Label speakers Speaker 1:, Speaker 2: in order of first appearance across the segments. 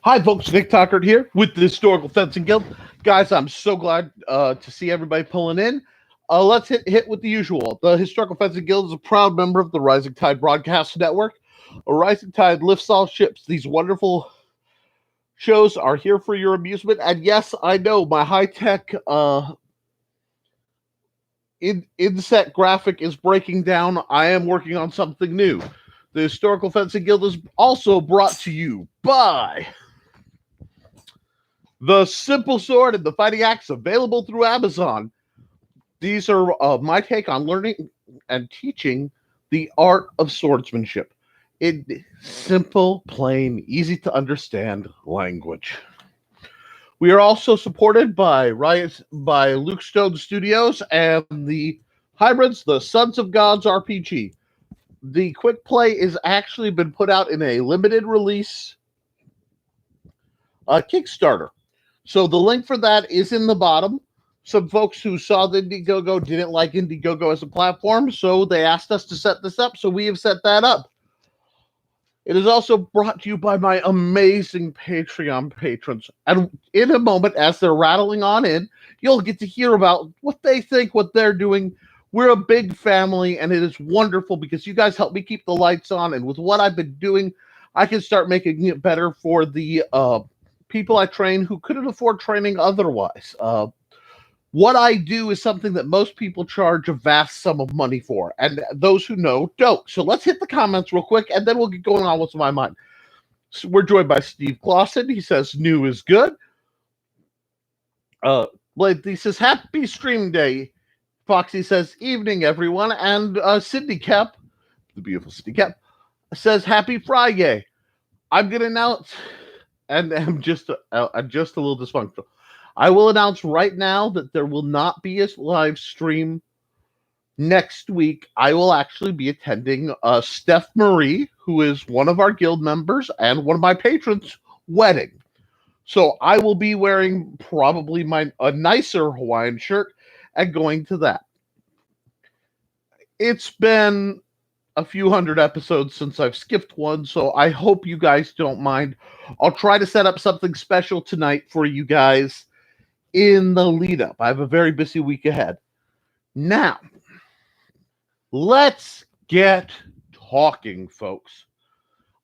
Speaker 1: Hi, folks. Nick Tuckert here with the Historical Fencing Guild. Guys, I'm so glad to see everybody pulling in. Let's hit with the usual. The Historical Fencing Guild is a proud member of the Rising Tide Broadcast Network. A Rising Tide lifts all ships. These wonderful shows are here for your amusement. And yes, I know my high-tech inset graphic is breaking down. I am working on something new. The Historical Fencing Guild is also brought to you by the Simple Sword and the Fighting Axe, available through Amazon. These are my take on learning and teaching the art of swordsmanship in simple, plain, easy to understand language. We are also supported by Luke Stone Studios and the Hybrids, the Sons of Gods RPG. The Quick Play is actually been put out in a limited release Kickstarter. So the link for that is in the bottom. Some folks who saw the Indiegogo didn't like Indiegogo as a platform, so they asked us to set this up, so we have set that up. It is also brought to you by my amazing Patreon patrons. And in a moment, as they're rattling on in, you'll get to hear about what they think, what they're doing. We're a big family, and it is wonderful because you guys help me keep the lights on. And with what I've been doing, I can start making it better for the people I train who couldn't afford training otherwise. What I do is something that most people charge a vast sum of money for, and those who know don't. So let's hit the comments real quick, and then we'll get going on what's on my mind. So we're joined by Steve Clausen. He says, new is good. He says, happy stream day. Foxy says, evening, everyone. And Sydney Kep, the beautiful Sydney Kep, says, happy Friday. I'm going to announce, and I'm just a little dysfunctional. I will announce right now that there will not be a live stream next week. I will actually be attending Stef Mari, who is one of our guild members and one of my patrons' wedding. So I will be wearing probably a nicer Hawaiian shirt and going to that. It's been a few hundred episodes since I've skipped one, so I hope you guys don't mind. I'll try to set up something special tonight for you guys in the lead up. I have a very busy week ahead. Now, let's get talking, folks.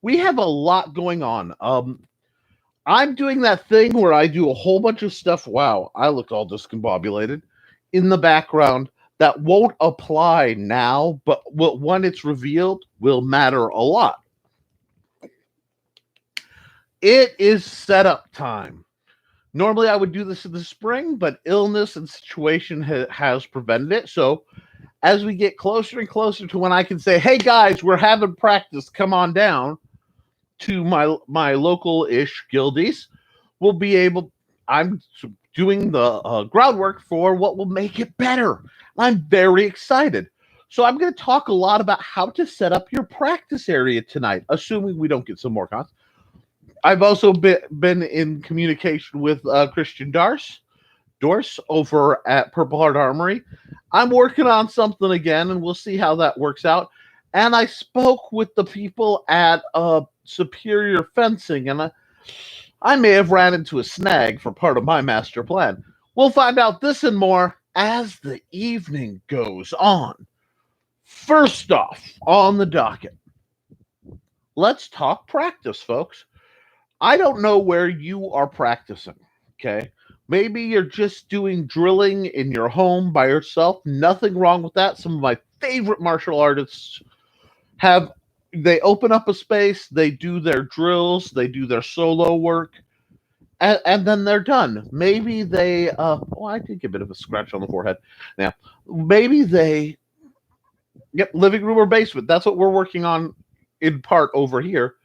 Speaker 1: We have a lot going on. I'm doing that thing where I do a whole bunch of stuff. Wow, I look all discombobulated in the background that won't apply now, but when it's revealed will matter a lot. It is setup time. Normally I would do this in the spring, but illness and situation has prevented it. So as we get closer and closer to when I can say, hey guys, we're having practice, come on down to my local-ish guildies, we'll be able, I'm doing the groundwork for what will make it better. I'm very excited. So I'm going to talk a lot about how to set up your practice area tonight, assuming we don't get some more cons. I've also been in communication with Christian Dorse over at Purple Heart Armory. I'm working on something again, and we'll see how that works out. And I spoke with the people at Superior Fencing, and I may have ran into a snag for part of my master plan. We'll find out this and more as the evening goes on. First off, on the docket, let's talk practice, folks. I don't know where you are practicing, okay? Maybe you're just doing drilling in your home by yourself. Nothing wrong with that. Some of my favorite martial artists they open up a space, they do their drills, they do their solo work, and then they're done. Maybe they, I did get a bit of a scratch on the forehead. Now, maybe they get living room or basement. That's what we're working on in part over here.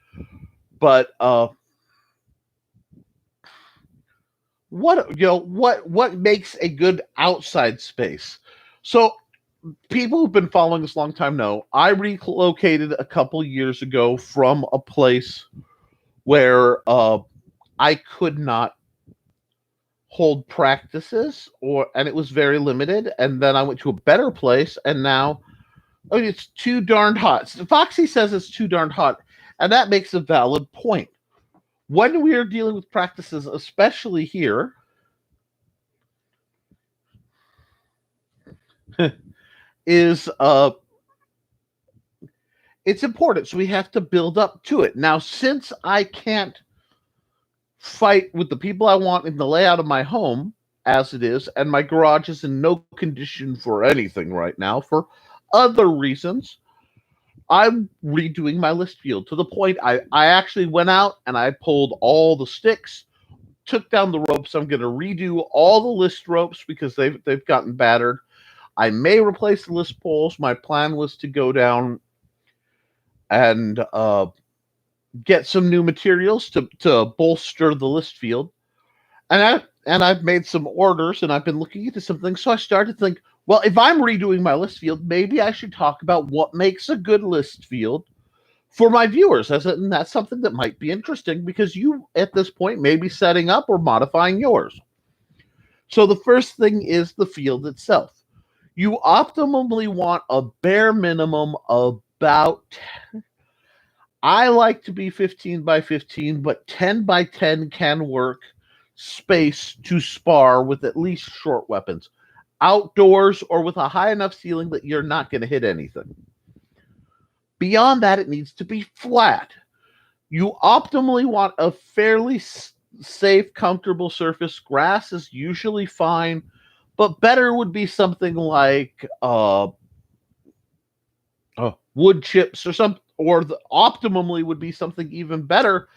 Speaker 1: But what makes a good outside space? So people who've been following this a long time know I relocated a couple years ago from a place where I could not hold practices, and it was very limited. And then I went to a better place, and now it's too darned hot. Foxy says it's too darned hot, and that makes a valid point. when we are dealing with practices, especially here, is it's important. So we have to build up to it. Now, since I can't fight with the people I want in the layout of my home as it is, and my garage is in no condition for anything right now for other reasons, I'm redoing my list field to the point I actually went out and I pulled all the sticks, took down the ropes. I'm going to redo all the list ropes because they've gotten battered. I may replace the list poles. My plan was to go down and get some new materials to bolster the list field. And I've made some orders and I've been looking into some things. So I started to think, well, if I'm redoing my list field, maybe I should talk about what makes a good list field for my viewers. And that's something that might be interesting because you, at this point, may be setting up or modifying yours. So the first thing is the field itself. You optimally want a bare minimum of about, I like to be 15 by 15, but 10 by 10 can work, space to spar with at least short weapons, outdoors or with a high enough ceiling that you're not going to hit anything. Beyond that, it needs to be flat. You optimally want a fairly safe, comfortable surface. Grass is usually fine, but better would be something like wood chips or something, or optimally would be something even better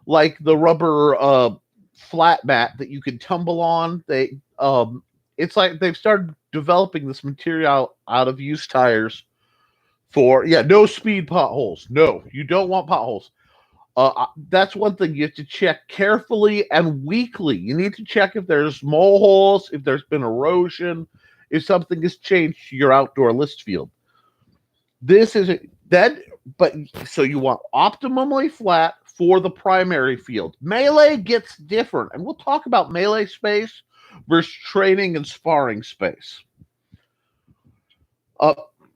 Speaker 1: like the rubber flat mat that you can tumble on. It's like they've started developing this material out of used tires for no speed potholes. No, you don't want potholes. That's one thing you have to check carefully and weekly. You need to check if there's mole holes, if there's been erosion, if something has changed to your outdoor list field. This is that, but so you want optimally flat for the primary field. Melee gets different, and we'll talk about melee space versus training and sparring space.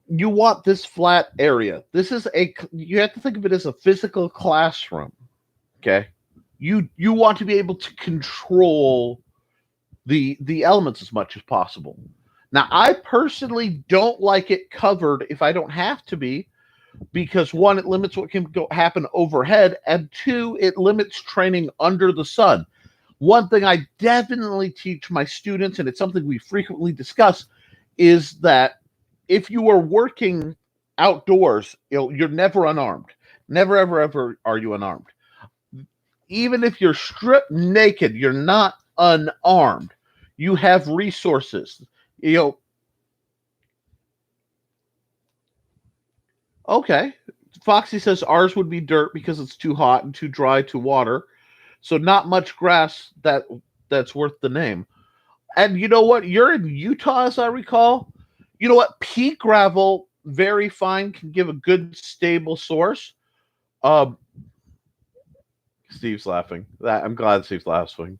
Speaker 1: You want this flat area. You have to think of it as a physical classroom. Okay. You want to be able to control the elements as much as possible. Now, I personally don't like it covered if I don't have to be, because one, it limits what can happen overhead, and two, it limits training under the sun. One thing I definitely teach my students, and it's something we frequently discuss, is that if you are working outdoors, you're never unarmed. Never, ever, ever are you unarmed. Even if you're stripped naked, you're not unarmed. You have resources. Okay. Foxy says ours would be dirt because it's too hot and too dry to water. So not much grass that's worth the name. And you know what? You're in Utah, as I recall. You know what? Pea gravel, very fine, can give a good, stable source. Steve's laughing. I'm glad Steve's laughing.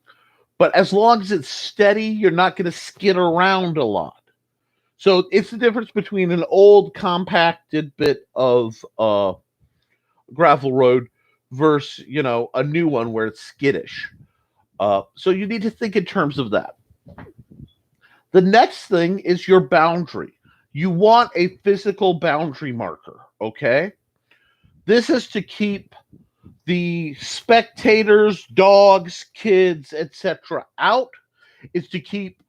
Speaker 1: But as long as it's steady, you're not going to skid around a lot. So it's the difference between an old, compacted bit of gravel road versus, a new one where it's skittish. So you need to think in terms of that. The next thing is your boundary. You want a physical boundary marker, okay? This is to keep the spectators, dogs, kids, etc. out. It's to keep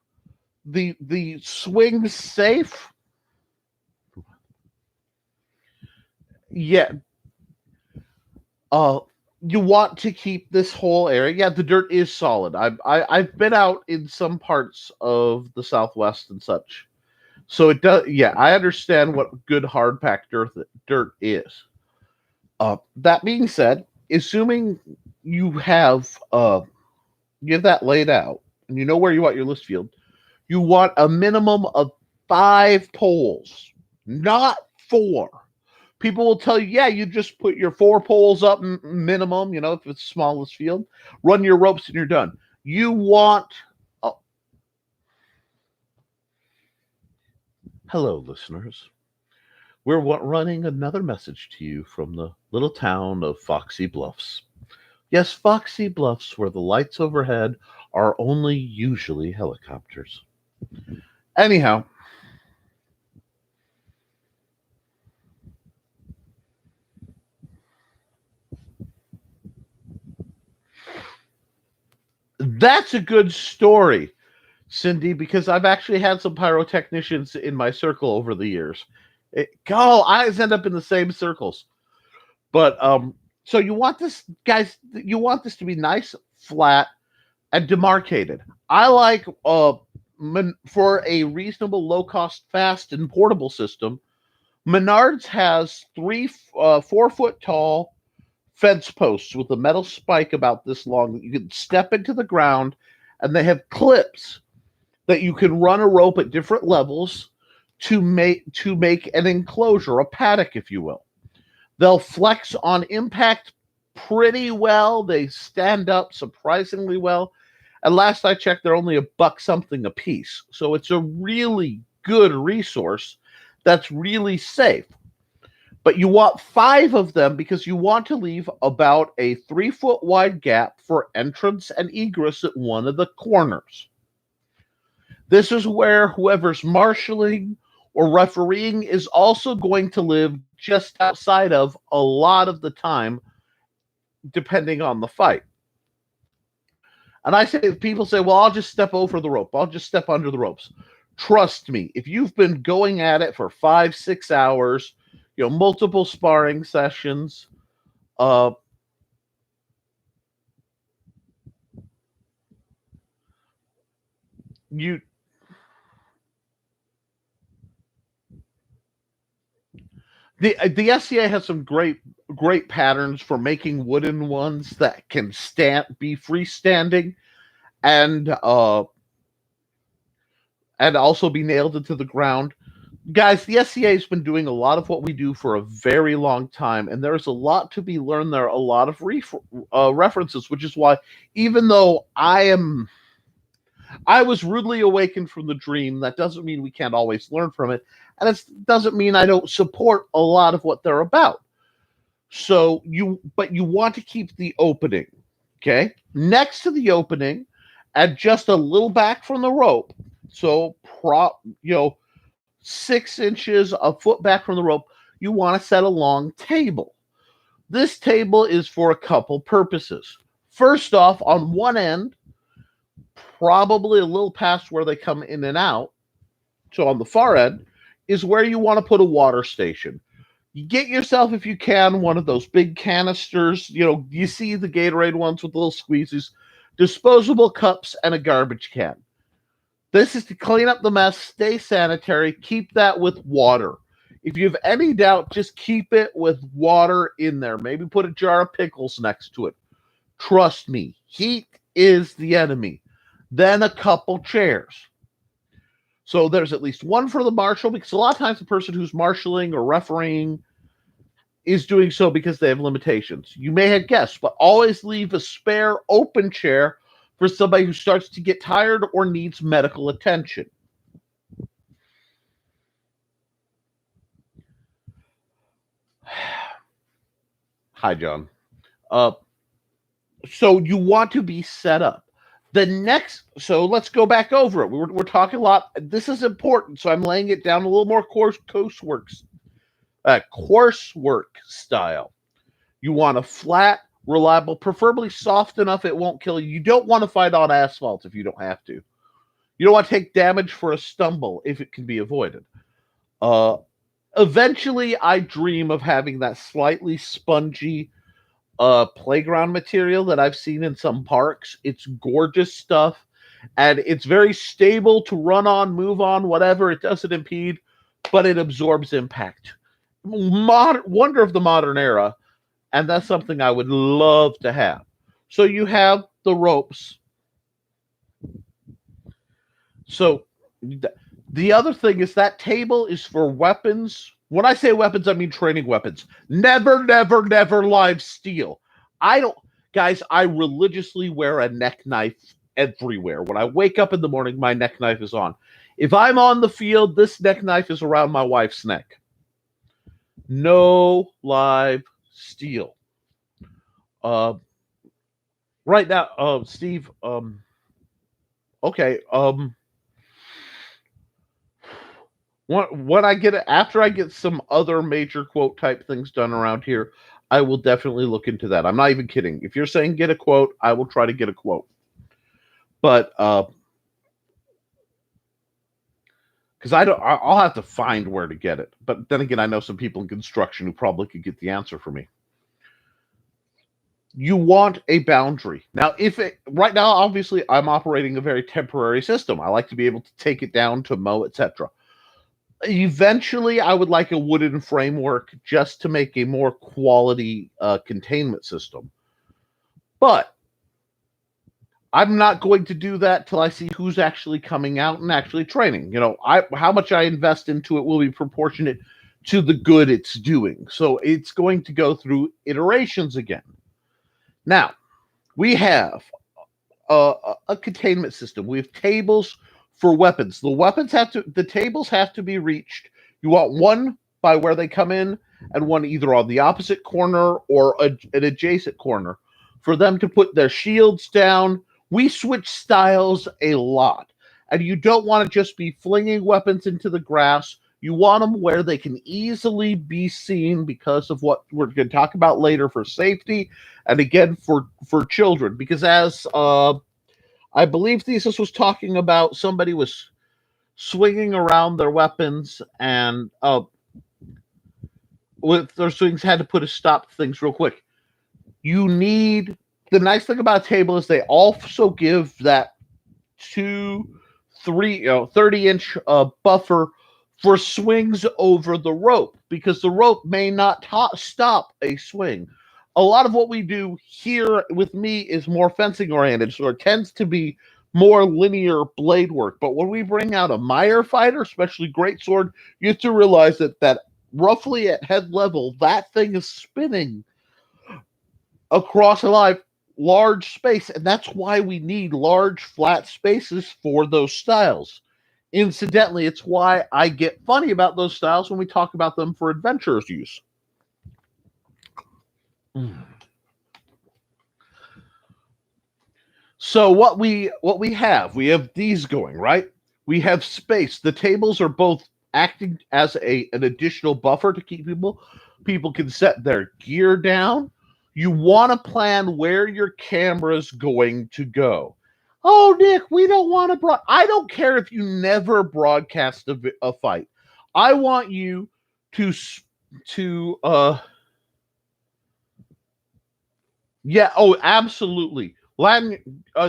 Speaker 1: the swings safe. Yeah. You want to keep this whole area. Yeah, the dirt is solid. I've been out in some parts of the Southwest and such, so it does. Yeah, I understand what good hard packed dirt is. That being said, assuming you have that laid out and you know where you want your list field, you want a minimum of 5 poles, not 4. People will tell you, you just put your 4 poles up minimum, if it's smallest field, run your ropes and you're done. You want... Hello, listeners. We're running another message to you from the little town of Foxy Bluffs. Yes, Foxy bluffs where the lights overhead are only usually helicopters. Anyhow, that's a good story, Cindy, because I've actually had some pyrotechnicians in my circle over the years. I always end up in the same circles. But so you want this, guys, you want this to be nice, flat, and demarcated. I like for a reasonable, low cost, fast, and portable system. Menards has 4 foot tall fence posts with a metal spike about this long that you can step into the ground, and they have clips that you can run a rope at different levels to make an enclosure, a paddock, if you will. They'll flex on impact pretty well. They stand up surprisingly well. And last I checked, they're only $1 something a piece. So it's a really good resource that's really safe. But you want 5 of them because you want to leave about a 3-foot wide gap for entrance and egress at one of the corners. This is where whoever's marshaling or refereeing is also going to live just outside of a lot of the time, depending on the fight. And people say, well, I'll just step over the rope. I'll just step under the ropes. Trust me, if you've been going at it for 5-6 hours, multiple sparring sessions, the SCA has some great patterns for making wooden ones that can be freestanding and also be nailed into the ground. Guys, the SCA has been doing a lot of what we do for a very long time, and there's a lot to be learned there, a lot of references, which is why, even though I was rudely awakened from the dream, that doesn't mean we can't always learn from it, and it doesn't mean I don't support a lot of what they're about. So but you want to keep the opening, okay? Next to the opening, and just a little back from the rope, so 6 inches, a foot back from the rope, you want to set a long table. This table is for a couple purposes. First off, on one end, probably a little past where they come in and out, so on the far end, is where you want to put a water station. You get yourself, if you can, one of those big canisters. You see the Gatorade ones with little squeezes, disposable cups, and a garbage can. This is to clean up the mess, stay sanitary, keep that with water. If you have any doubt, just keep it with water in there. Maybe put a jar of pickles next to it. Trust me, heat is the enemy. Then a couple chairs. So there's at least one for the marshal, because a lot of times the person who's marshaling or refereeing is doing so because they have limitations. You may have guessed, but always leave a spare open chair for somebody who starts to get tired or needs medical attention. Hi, John. So you want to be set up. So let's go back over it. We're talking a lot. This is important, so I'm laying it down a little more coursework style. You want a flat, reliable, preferably soft enough it won't kill you. You don't want to fight on asphalt if you don't have to. You don't want to take damage for a stumble if it can be avoided. Eventually, I dream of having that slightly spongy playground material that I've seen in some parks. It's gorgeous stuff, and it's very stable to run on, move on, whatever. It doesn't impede, but it absorbs impact. Wonder of the modern era, and that's something I would love to have. So you have the ropes. So the other thing is that table is for weapons. When I say weapons, I mean training weapons. Never, never, never live steel. Guys, I religiously wear a neck knife everywhere. When I wake up in the morning, my neck knife is on. If I'm on the field, this neck knife is around my wife's neck. No live steel. right now, Steve. Okay. When I get after I get some other major quote type things done around here, I will definitely look into that. I'm not even kidding. If you're saying get a quote, I will try to get a quote. But because I'll have to find where to get it. But then again, I know some people in construction who probably could get the answer for me. You want a boundary. Now, right now, obviously, I'm operating a very temporary system. I like to be able to take it down to mow, etc. Eventually, I would like a wooden framework just to make a more quality containment system. But I'm not going to do that till I see who's actually coming out and actually training. How much I invest into it will be proportionate to the good it's doing. So it's going to go through iterations again. Now, we have a containment system. We have tables for weapons. The tables have to be reached. You want one by where they come in and one either on the opposite corner or an adjacent corner for them to put their shields down. We switch styles a lot, and you don't want to just be flinging weapons into the grass. You want them where they can easily be seen because of what we're going to talk about later for safety, and again for children. Because as I believe Thesis was talking about, somebody was swinging around their weapons and with their swings had to put a stop to things real quick. The nice thing about a table is they also give that 30-inch buffer for swings over the rope, because the rope may not stop a swing. A lot of what we do here with me is more fencing oriented, so it tends to be more linear blade work. But when we bring out a mire fighter, especially greatsword, you have to realize that roughly at head level, that thing is spinning across a large space, and that's why we need large flat spaces for those styles. Incidentally, it's why I get funny about those styles when we talk about them for adventurers use. So what we have these going, right? We have space. The tables are both acting as an additional buffer to keep people can set their gear down. You want to plan where your camera's going to go. Oh, Nick, we don't want to I don't care if you never broadcast a fight. I want you to yeah, oh, absolutely.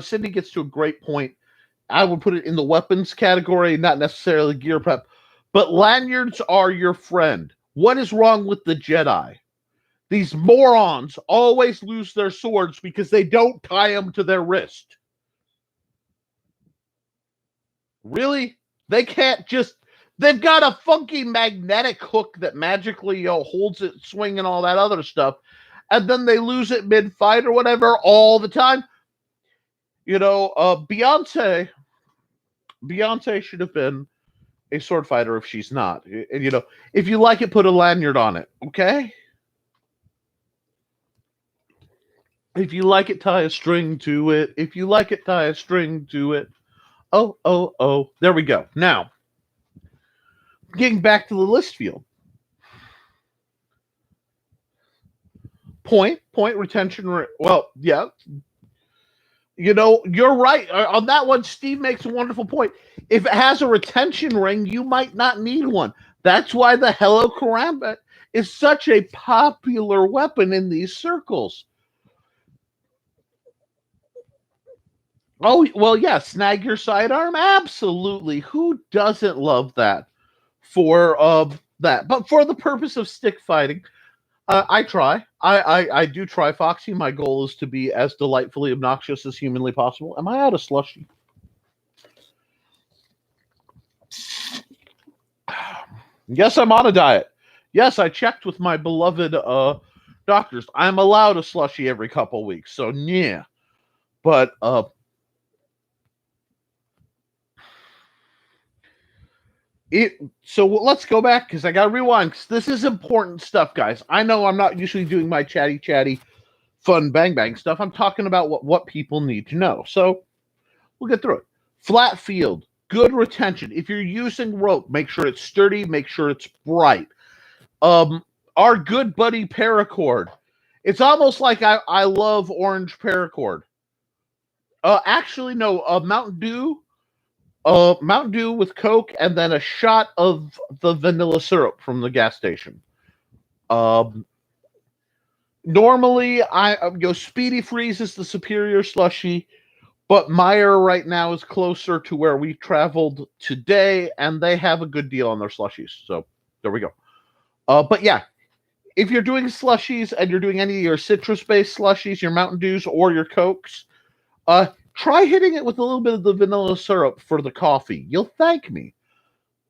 Speaker 1: Sydney gets to a great point. I would put it in the weapons category, not necessarily gear prep, but lanyards are your friend. What is wrong with the Jedi? These morons always lose their swords because they don't tie them to their wrist. Really? They can't just... They've got a funky magnetic hook that magically holds it, swing, and all that other stuff, and then they lose it mid-fight or whatever all the time. Beyonce should have been a sword fighter if she's not. And, if you like it, put a lanyard on it, okay? If you like it, tie a string to it. If you like it, tie a string to it. Oh. There we go. Now, getting back to the list field. Point retention. Well, yeah. You're right. On that one, Steve makes a wonderful point. If it has a retention ring, you might not need one. That's why the Hello Karambit is such a popular weapon in these circles. Oh, well, yeah, snag your sidearm. Absolutely. Who doesn't love that for that? But for the purpose of stick fighting, I try. I do try, Foxy. My goal is to be as delightfully obnoxious as humanly possible. Am I out of slushy? Yes, I'm on a diet. Yes, I checked with my beloved doctors. I'm allowed a slushy every couple weeks, so yeah. But so let's go back, because I got to rewind, because this is important stuff, guys. I know I'm not usually doing my chatty fun bang bang stuff. I'm talking about what people need to know. So we'll get through it. Flat field, good retention. If you're using rope, make sure it's sturdy, make sure it's bright. Our good buddy paracord. It's almost like I love orange paracord. Actually, no, Mountain Dew with Coke, and then a shot of the vanilla syrup from the gas station. Normally, Speedy Freeze is the superior slushy, but Meyer right now is closer to where we traveled today, and they have a good deal on their slushies. So there we go. But yeah, if you're doing slushies and you're doing any of your citrus-based slushies, your Mountain Dews or your Cokes, try hitting it with a little bit of the vanilla syrup for the coffee. You'll thank me.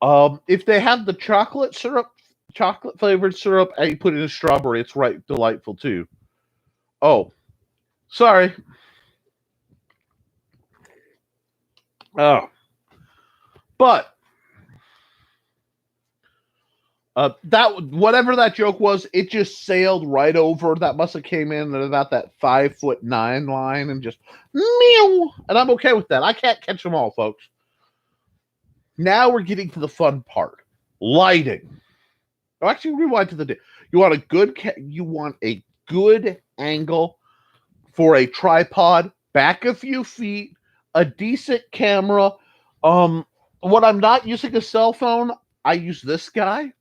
Speaker 1: If they have the chocolate flavored syrup, and you put it in strawberry, it's right delightful too. Oh, sorry. Oh, but that whatever that joke was, it just sailed right over. That must have came in at about that 5'9" line and just meow. And I'm okay with that. I can't catch them all, folks. Now we're getting to the fun part: lighting. Oh, actually, rewind to the day. You want a good angle for a tripod, back a few feet, a decent camera. When I'm not using a cell phone, I use this guy,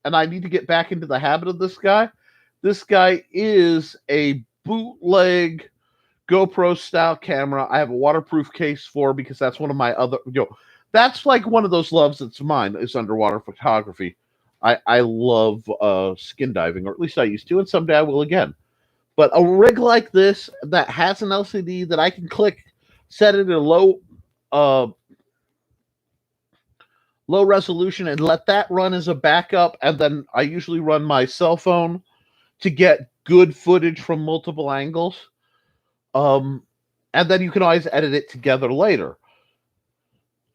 Speaker 1: and I need to get back into the habit of this guy. This guy is a bootleg GoPro style camera. I have a waterproof case for because that's one of my other. That's like one of those loves that's mine is underwater photography. I love skin diving, or at least I used to, and someday I will again. But a rig like this that has an LCD that I can click, set it at low resolution, and let that run as a backup, and then I usually run my cell phone to get good footage from multiple angles. And then you can always edit it together later.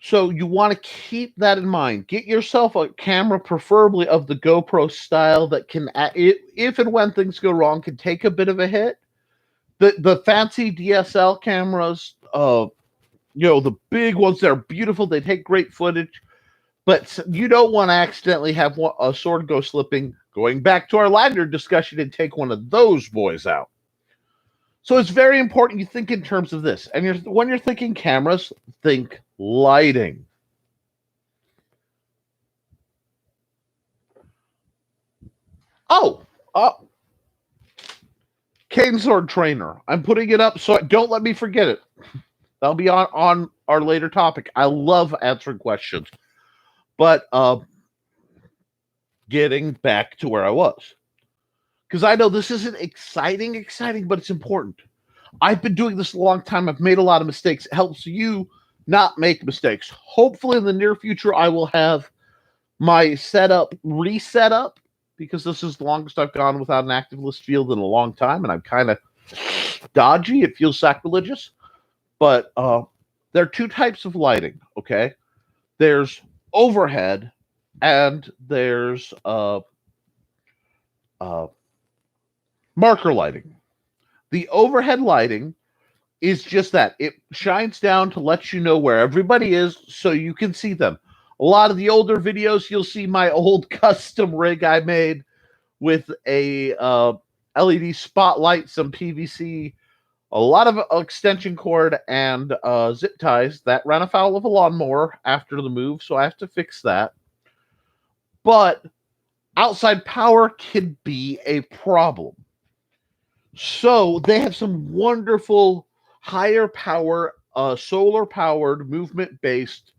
Speaker 1: So you want to keep that in mind. Get yourself a camera, preferably of the GoPro style, that can, if and when things go wrong, can take a bit of a hit. The fancy DSL cameras, the big ones, they're beautiful. They take great footage. But you don't want to accidentally have a sword go slipping, going back to our lanyard discussion, and take one of those boys out. So it's very important you think in terms of this. And when you're thinking cameras, think lighting. Cane Sword Trainer. I'm putting it up, so don't let me forget it. That'll be on our later topic. I love answering questions. But getting back to where I was. Because I know this isn't exciting, but it's important. I've been doing this a long time. I've made a lot of mistakes. It helps you not make mistakes. Hopefully in the near future, I will have my setup reset up, because this is the longest I've gone without an active list field in a long time, and I'm kind of dodgy. It feels sacrilegious. But there are two types of lighting, okay? There's overhead, and there's marker lighting. The overhead lighting is just that. It shines down to let you know where everybody is so you can see them. A lot of the older videos, you'll see my old custom rig I made with a LED spotlight, some PVC, a lot of extension cord, and zip ties that ran afoul of a lawnmower after the move, so I have to fix that. But outside power can be a problem. So they have some wonderful higher power, solar-powered, movement-based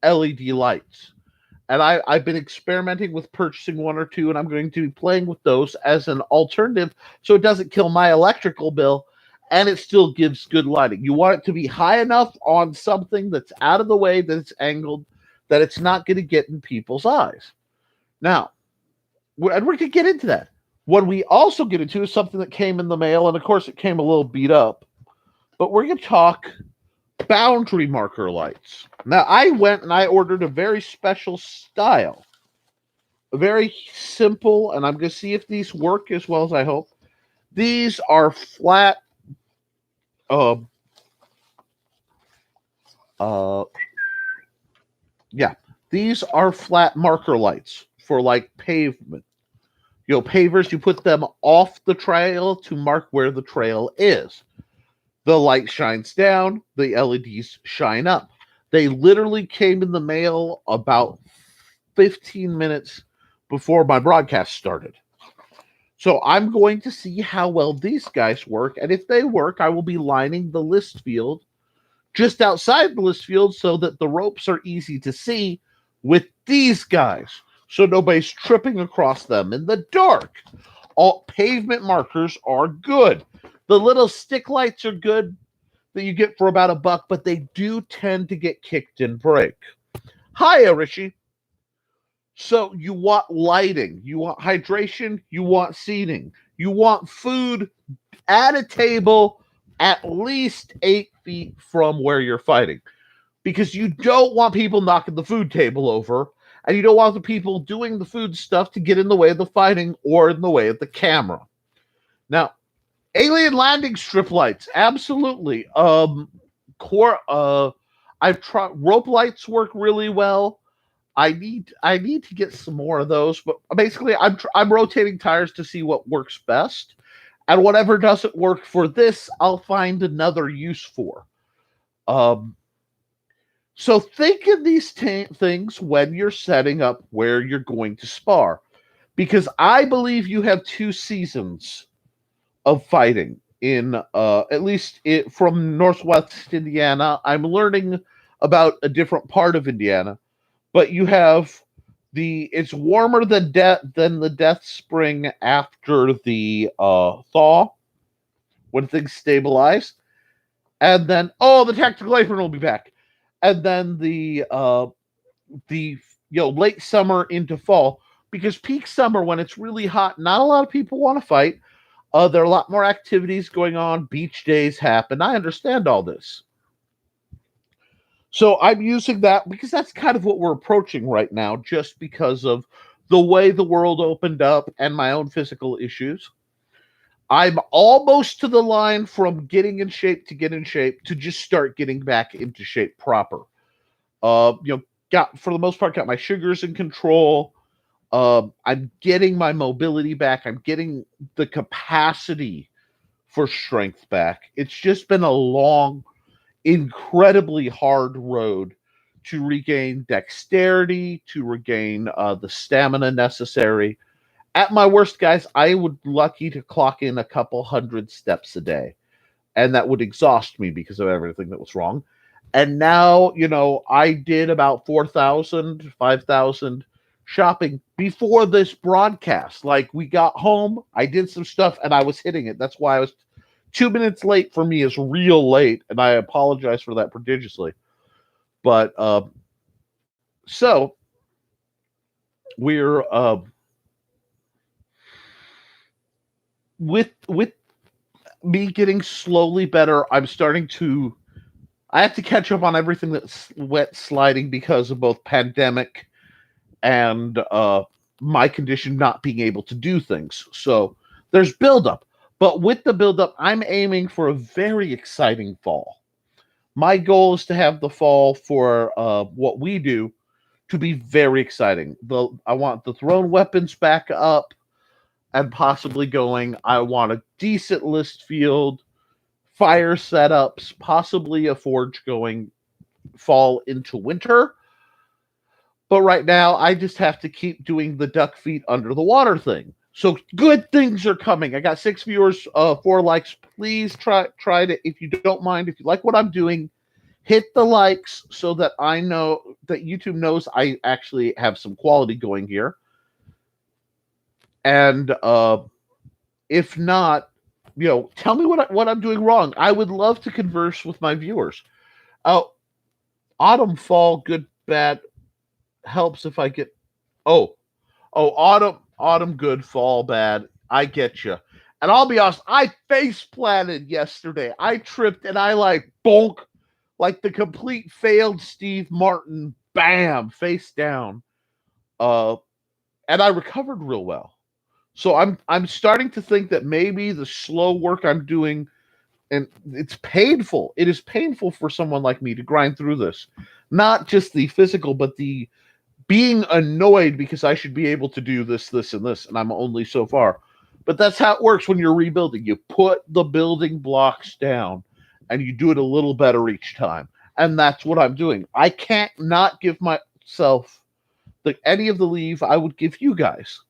Speaker 1: LED lights. And I've been experimenting with purchasing one or two, and I'm going to be playing with those as an alternative so it doesn't kill my electrical bill, and it still gives good lighting. You want it to be high enough on something that's out of the way, that it's angled, that it's not going to get in people's eyes. Now, we're going to get into that. What we also get into is something that came in the mail, and of course it came a little beat up, but we're going to talk boundary marker lights. Now, I went and I ordered a very special style, a very simple, and I'm going to see if these work as well as I hope. These are flat. Yeah, these are flat marker lights for like pavement. Pavers, you put them off the trail to mark where the trail is. The light shines down, the LEDs shine up. They literally came in the mail about 15 minutes before my broadcast started. So I'm going to see how well these guys work, and if they work, I will be lining the list field just outside the list field so that the ropes are easy to see with these guys, so nobody's tripping across them in the dark. All pavement markers are good. The little stick lights are good that you get for about $1, but they do tend to get kicked and break. Hi, Rishi. So you want lighting, you want hydration, you want seating, you want food at a table at least 8 feet from where you're fighting, because you don't want people knocking the food table over, and you don't want the people doing the food stuff to get in the way of the fighting or in the way of the camera. Now, alien landing strip lights, absolutely. I've tried rope lights work really well. I need to get some more of those, but basically I'm rotating tires to see what works best, and whatever doesn't work for this, I'll find another use for. So think of these things when you're setting up where you're going to spar, because I believe you have 2 seasons of fighting in at least from Northwest Indiana. I'm learning about a different part of Indiana, but you have it's warmer than the death spring after the thaw, when things stabilize, and then the tactical apron will be back, and then the late summer into fall, because peak summer when it's really hot, not a lot of people want to fight. There are a lot more activities going on. Beach days happen. I understand all this. So I'm using that because that's kind of what we're approaching right now, just because of the way the world opened up and my own physical issues. I'm almost to the line from getting in shape to just start getting back into shape proper. Got for the most part got my sugars in control. I'm getting my mobility back. I'm getting the capacity for strength back. It's just been a long, incredibly hard road to regain dexterity, to regain the stamina necessary. At my worst, guys, I would lucky to clock in a couple hundred steps a day, and that would exhaust me because of everything that was wrong. And now, I did about 4,000, 5,000 shopping before this broadcast. Like, we got home, I did some stuff, and I was hitting it. That's why I was 2 minutes late. For me is real late, and I apologize for that prodigiously. But so we're with me getting slowly better. I have to catch up on everything that's wet sliding because of both pandemic and my condition not being able to do things. So there's buildup. But with the buildup, I'm aiming for a very exciting fall. My goal is to have the fall for what we do to be very exciting. I want the thrown weapons back up and possibly going. I want a decent list field, fire setups, possibly a forge going fall into winter. But right now, I just have to keep doing the duck feet under the water thing. So good things are coming. I got 6 viewers, 4 likes. Please try to, if you don't mind, if you like what I'm doing, hit the likes so that I know that YouTube knows I actually have some quality going here. And if not, tell me what I'm doing wrong. I would love to converse with my viewers. Autumn, fall, good, bad, helps if I get. Autumn, good, fall, bad. I get you. And I'll be honest, I face planted yesterday. I tripped and I bonk, like the complete failed Steve Martin, bam, face down. And I recovered real well. So I'm starting to think that maybe the slow work I'm doing, and it's painful. It is painful for someone like me to grind through this. Not just the physical, but the being annoyed because I should be able to do this, this, and this, and I'm only so far. But that's how it works when you're rebuilding. You put the building blocks down and you do it a little better each time. And that's what I'm doing. I can't not give myself any of the leave I would give you guys.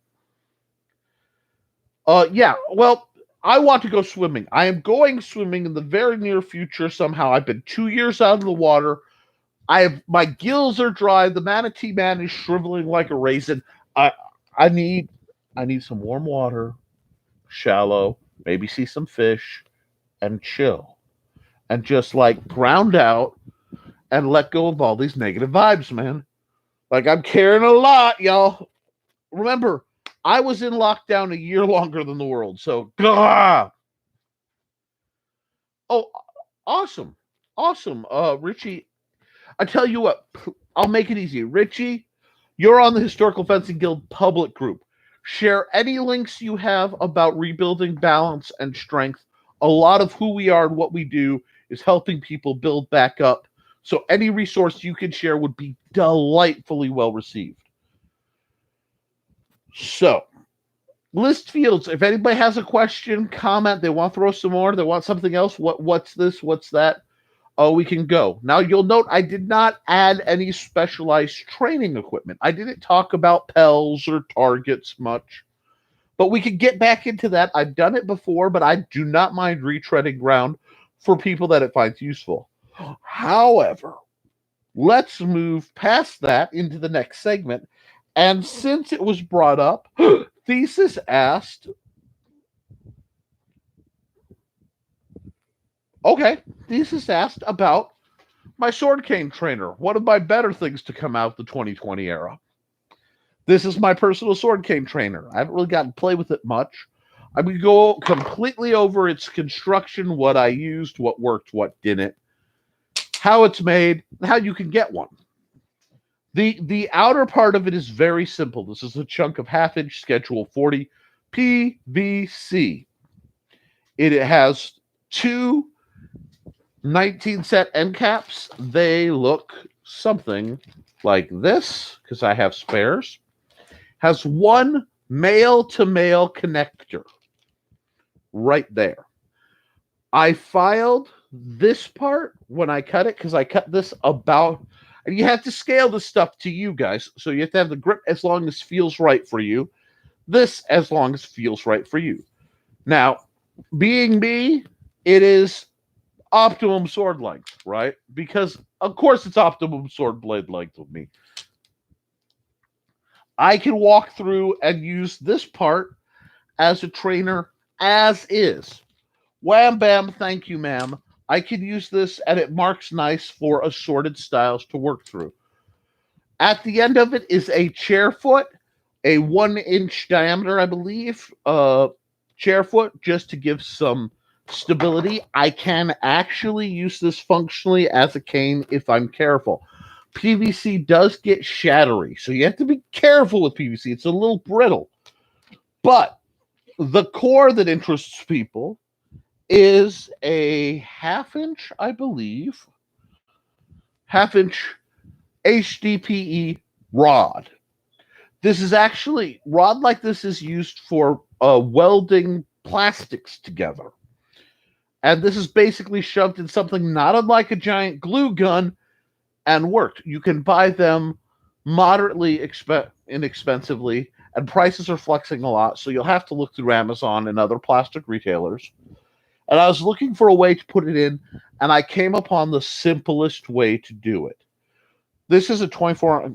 Speaker 1: Yeah, well, I want to go swimming. I am going swimming in the very near future somehow. I've been 2 years out of the water. My gills are dry. The manatee man is shriveling like a raisin. I need some warm water, shallow, maybe see some fish, and chill. And just like ground out and let go of all these negative vibes, man. Like I'm carrying a lot, y'all. Remember, I was in lockdown a year longer than the world, so oh, awesome. Awesome. Richie, I tell you what, I'll make it easy. Richie, you're on the Historical Fencing Guild public group. Share any links you have about rebuilding balance and strength. A lot of who we are and what we do is helping people build back up. So any resource you can share would be delightfully well received. So, list fields. If anybody has a question, comment, they want to throw some more, they want something else, what's this, what's that, we can go. Now, you'll note I did not add any specialized training equipment. I didn't talk about Pels or targets much, but we can get back into that. I've done it before, but I do not mind retreading ground for people that it finds useful. However, let's move past that into the next segment. And since it was brought up, Thesis asked, about my sword cane trainer. One of my better things to come out the 2020 era. This is my personal sword cane trainer. I haven't really gotten to play with it much. I'm going to go completely over its construction, what I used, what worked, what didn't, how it's made, how you can get one. The outer part of it is very simple. This is a chunk of half-inch Schedule 40 PVC. It has two 19-set end caps. They look something like this, because I have spares. Has one male-to-male connector right there. I filed this part when I cut it, because I cut this about... And you have to scale this stuff to you guys. So you have to have the grip as long as feels right for you. This as long as feels right for you. Now, being me, it is optimum sword length, right? Because, of course, it's optimum sword blade length with me. I can walk through and use this part as a trainer as is. Wham, bam, thank you, ma'am. I can use this, and it marks nice for assorted styles to work through. At the end of it is a chair foot, a 1-inch diameter, I believe, chair foot, just to give some stability. I can actually use this functionally as a cane if I'm careful. PVC does get shattery, so you have to be careful with PVC. It's a little brittle. But the core that interests people is a half-inch, I believe, half-inch HDPE rod. This is actually, rod like this is used for welding plastics together. And this is basically shoved in something not unlike a giant glue gun and worked. You can buy them moderately inexpensively, and prices are flexing a lot, so you'll have to look through Amazon and other plastic retailers. And I was looking for a way to put it in, and I came upon the simplest way to do it. This is a 24...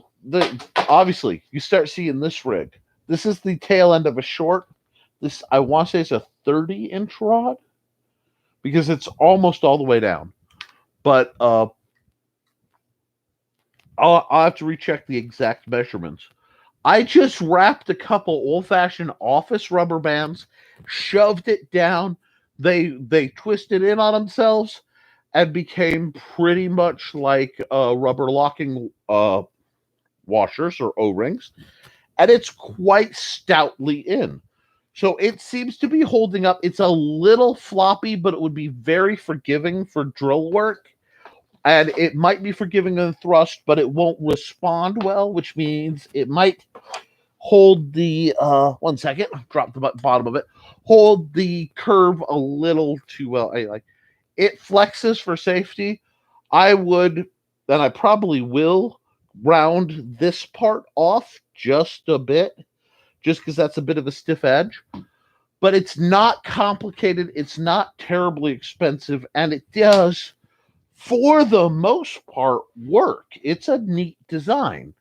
Speaker 1: obviously, you start seeing this rig. This is the tail end of a short. This, I want to say, is a 30-inch rod, because it's almost all the way down. But I'll have to recheck the exact measurements. I just wrapped a couple old-fashioned office rubber bands, shoved it down. They twisted in on themselves and became pretty much like rubber locking washers or O-rings. And it's quite stoutly in. So it seems to be holding up. It's a little floppy, but it would be very forgiving for drill work. And it might be forgiving in thrust, but it won't respond well, which means it might hold the 1 second, drop the bottom of it, hold the curve a little too well. It flexes for safety. I would, and I probably will, round this part off just a bit, just because that's a bit of a stiff edge. But it's not complicated, it's not terribly expensive, and it does, for the most part, work. It's a neat design.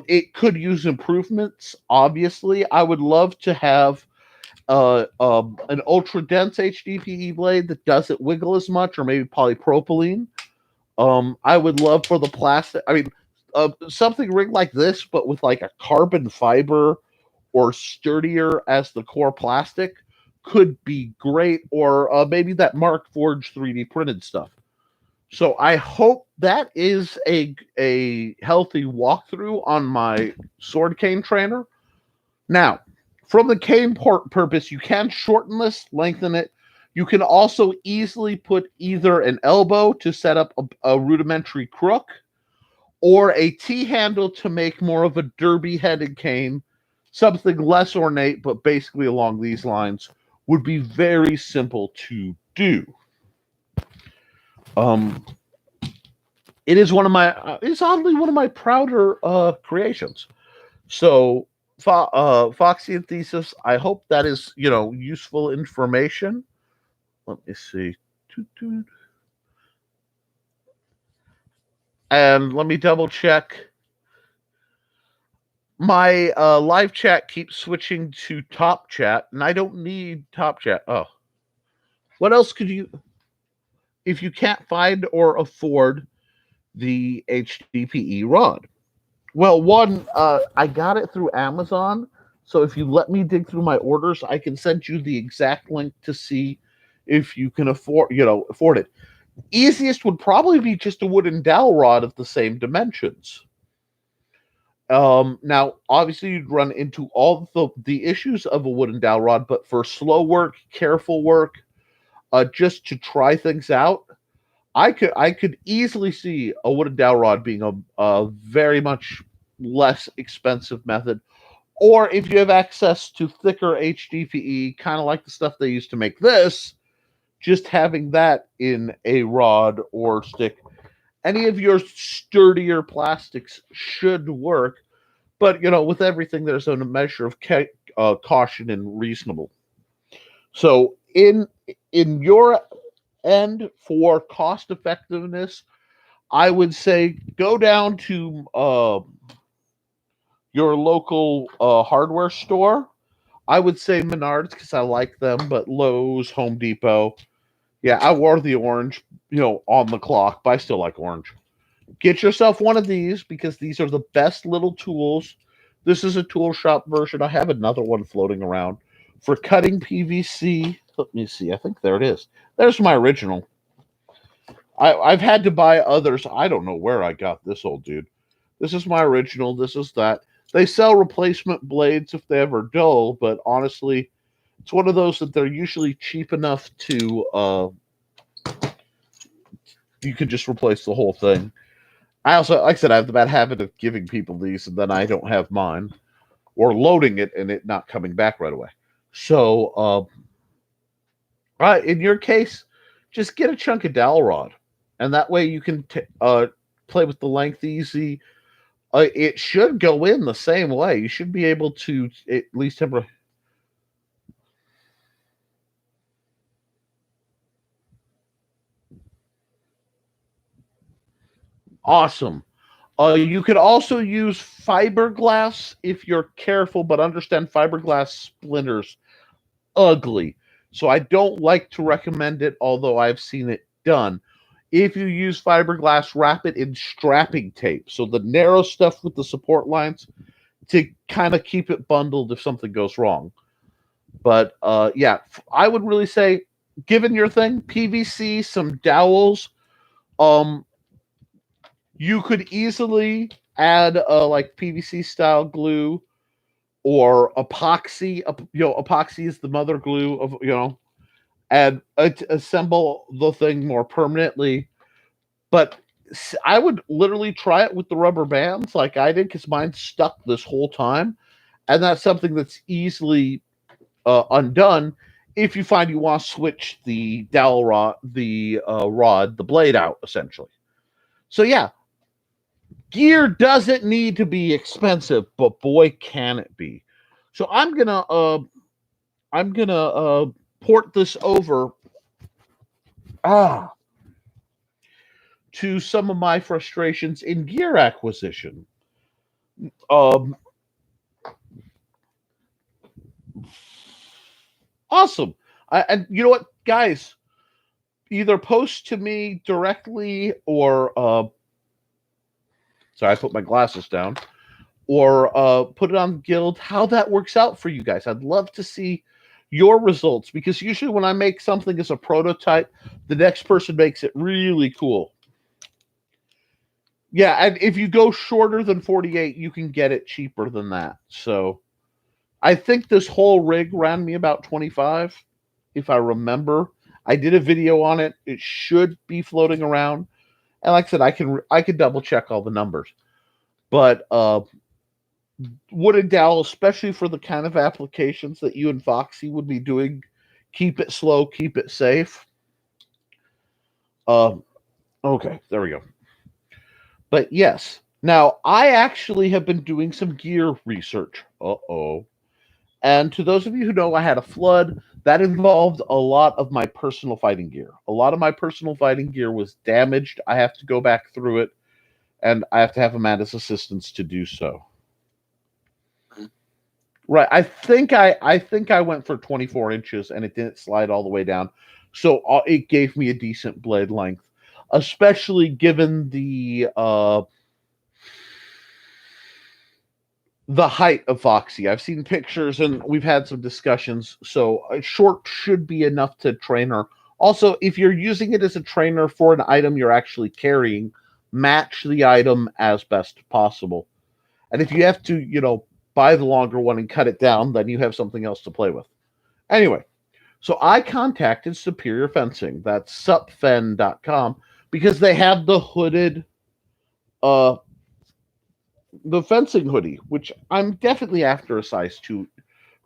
Speaker 1: It could use improvements, obviously. I would love to have an ultra dense HDPE blade that doesn't wiggle as much, or maybe polypropylene. I would love for the plastic. I mean, something rigged like this, but with like a carbon fiber or sturdier as the core plastic could be great, or maybe that Mark Forge 3D printed stuff. So I hope that is a healthy walkthrough on my sword cane trainer. Now, from the cane purpose, you can shorten this, lengthen it. You can also easily put either an elbow to set up a rudimentary crook, or a T-handle to make more of a derby-headed cane. Something less ornate, but basically along these lines, would be very simple to do. It is one of my, it's oddly one of my prouder creations. So, Foxy and Thesis, I hope that is, useful information. Let me see. And let me double check. My live chat keeps switching to top chat, and I don't need top chat. Oh. What else could you, if you can't find or afford the HDPE rod? Well, one, I got it through Amazon, so if you let me dig through my orders, I can send you the exact link to see if you can afford it. Easiest would probably be just a wooden dowel rod of the same dimensions. Now, obviously, you'd run into all the issues of a wooden dowel rod, but for slow work, careful work, just to try things out, I could easily see a wooden dowel rod being a very much less expensive method. Or if you have access to thicker HDPE, kind of like the stuff they used to make this, just having that in a rod or stick. Any of your sturdier plastics should work, but with everything, there's a measure of caution and reasonable. So in your end, for cost effectiveness, I would say go down to your local hardware store. I would say Menards because I like them, but Lowe's, Home Depot. Yeah, I wore the orange, on the clock, but I still like orange. Get yourself one of these because these are the best little tools. This is a tool shop version. I have another one floating around for cutting PVC. Let me see. I think there it is. There's my original. I've had to buy others. I don't know where I got this old dude. This is my original. This is that. They sell replacement blades if they ever dull, but honestly, it's one of those that they're usually cheap enough to you could just replace the whole thing. I also, like I said, I have the bad habit of giving people these and then I don't have mine, or loading it and it not coming back right away. So, in your case, just get a chunk of dowel rod, and that way you can play with the length easy. It should go in the same way. You should be able to at least have. Awesome. You could also use fiberglass if you're careful, but understand fiberglass splinters ugly. So I don't like to recommend it, although I've seen it done. If you use fiberglass, wrap it in strapping tape. So the narrow stuff with the support lines to kind of keep it bundled if something goes wrong. But yeah, I would really say, given your thing, PVC, some dowels, you could easily add like PVC style glue or epoxy. Epoxy is the mother glue of and assemble the thing more permanently. But I would literally try it with the rubber bands like I did because mine stuck this whole time, and that's something that's easily undone if you find you want to switch the dowel rod, the blade out essentially. So yeah, gear doesn't need to be expensive, but boy can it be. So I'm gonna port this over to some of my frustrations in gear acquisition. Um, awesome. And you know what, guys? Either post to me directly or sorry, I put my glasses down, or put it on Guild. How that works out for you guys? I'd love to see your results because usually when I make something as a prototype, the next person makes it really cool. Yeah, and if you go shorter than 48, you can get it cheaper than that. So I think this whole rig ran me about 25, if I remember. I did a video on it. It should be floating around. And like I said, I can double check all the numbers. But wooden dowel, especially for the kind of applications that you and Foxy would be doing, keep it slow, keep it safe. Okay, there we go. But yes, now I actually have been doing some gear research. And to those of you who know, I had a flood that involved a lot of my personal fighting gear. A lot of my personal fighting gear was damaged. I have to go back through it, and I have to have Amanda's assistance to do so. Right. I think I went for 24 inches, and it didn't slide all the way down, so it gave me a decent blade length, especially given the height of Foxy. I've seen pictures and we've had some discussions. So a short should be enough to train her. Also, if you're using it as a trainer for an item you're actually carrying, match the item as best possible. And if you have to, buy the longer one and cut it down, then you have something else to play with. Anyway, so I contacted Superior Fencing, that's supfen.com, because they have the hooded the fencing hoodie, which I'm definitely after a size 2.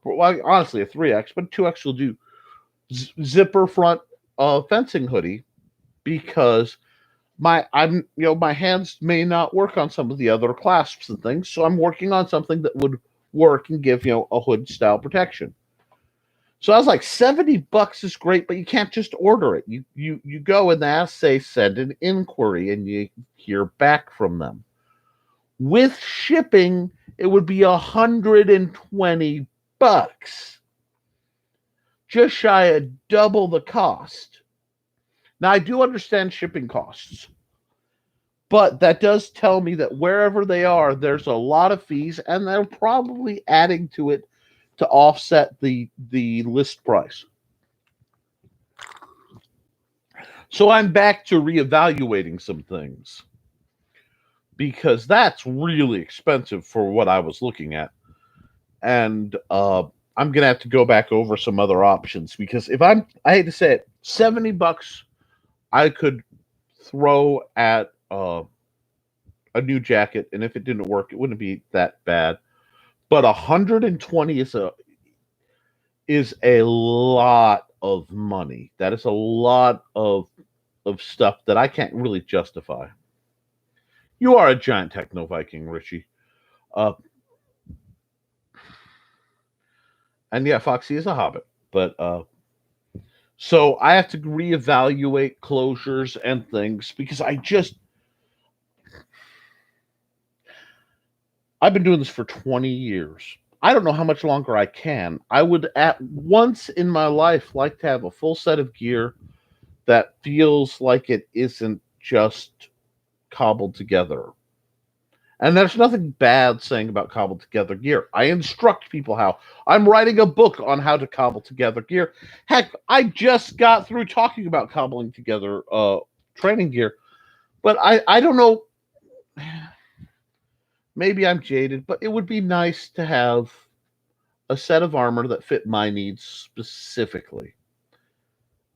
Speaker 1: Well, honestly, a 3X, but 2X will do. Zipper front fencing hoodie, because my hands may not work on some of the other clasps and things, so I'm working on something that would work and give a hood style protection. So I was like, $70 is great, but you can't just order it. You go and they send an inquiry and you hear back from them. With shipping, it would be $120, just shy of double the cost. Now, I do understand shipping costs, but that does tell me that wherever they are, there's a lot of fees, and they're probably adding to it to offset the list price. So I'm back to reevaluating some things, because that's really expensive for what I was looking at. And I'm going to have to go back over some other options, because I hate to say it, $70 I could throw at a new jacket, and if it didn't work, it wouldn't be that bad. But 120 is a lot of money. That is a lot of stuff that I can't really justify. You are a giant techno Viking, Richie. And yeah, Foxy is a hobbit. But so I have to reevaluate closures and things, because I've been doing this for 20 years. I don't know how much longer I can. I would at once in my life like to have a full set of gear that feels like it isn't just cobbled together. And there's nothing bad saying about cobbled together gear. I instruct people how. I'm writing a book on how to cobble together gear. Heck, I just got through talking about cobbling together training gear. But I don't know. Maybe I'm jaded, but it would be nice to have a set of armor that fit my needs specifically.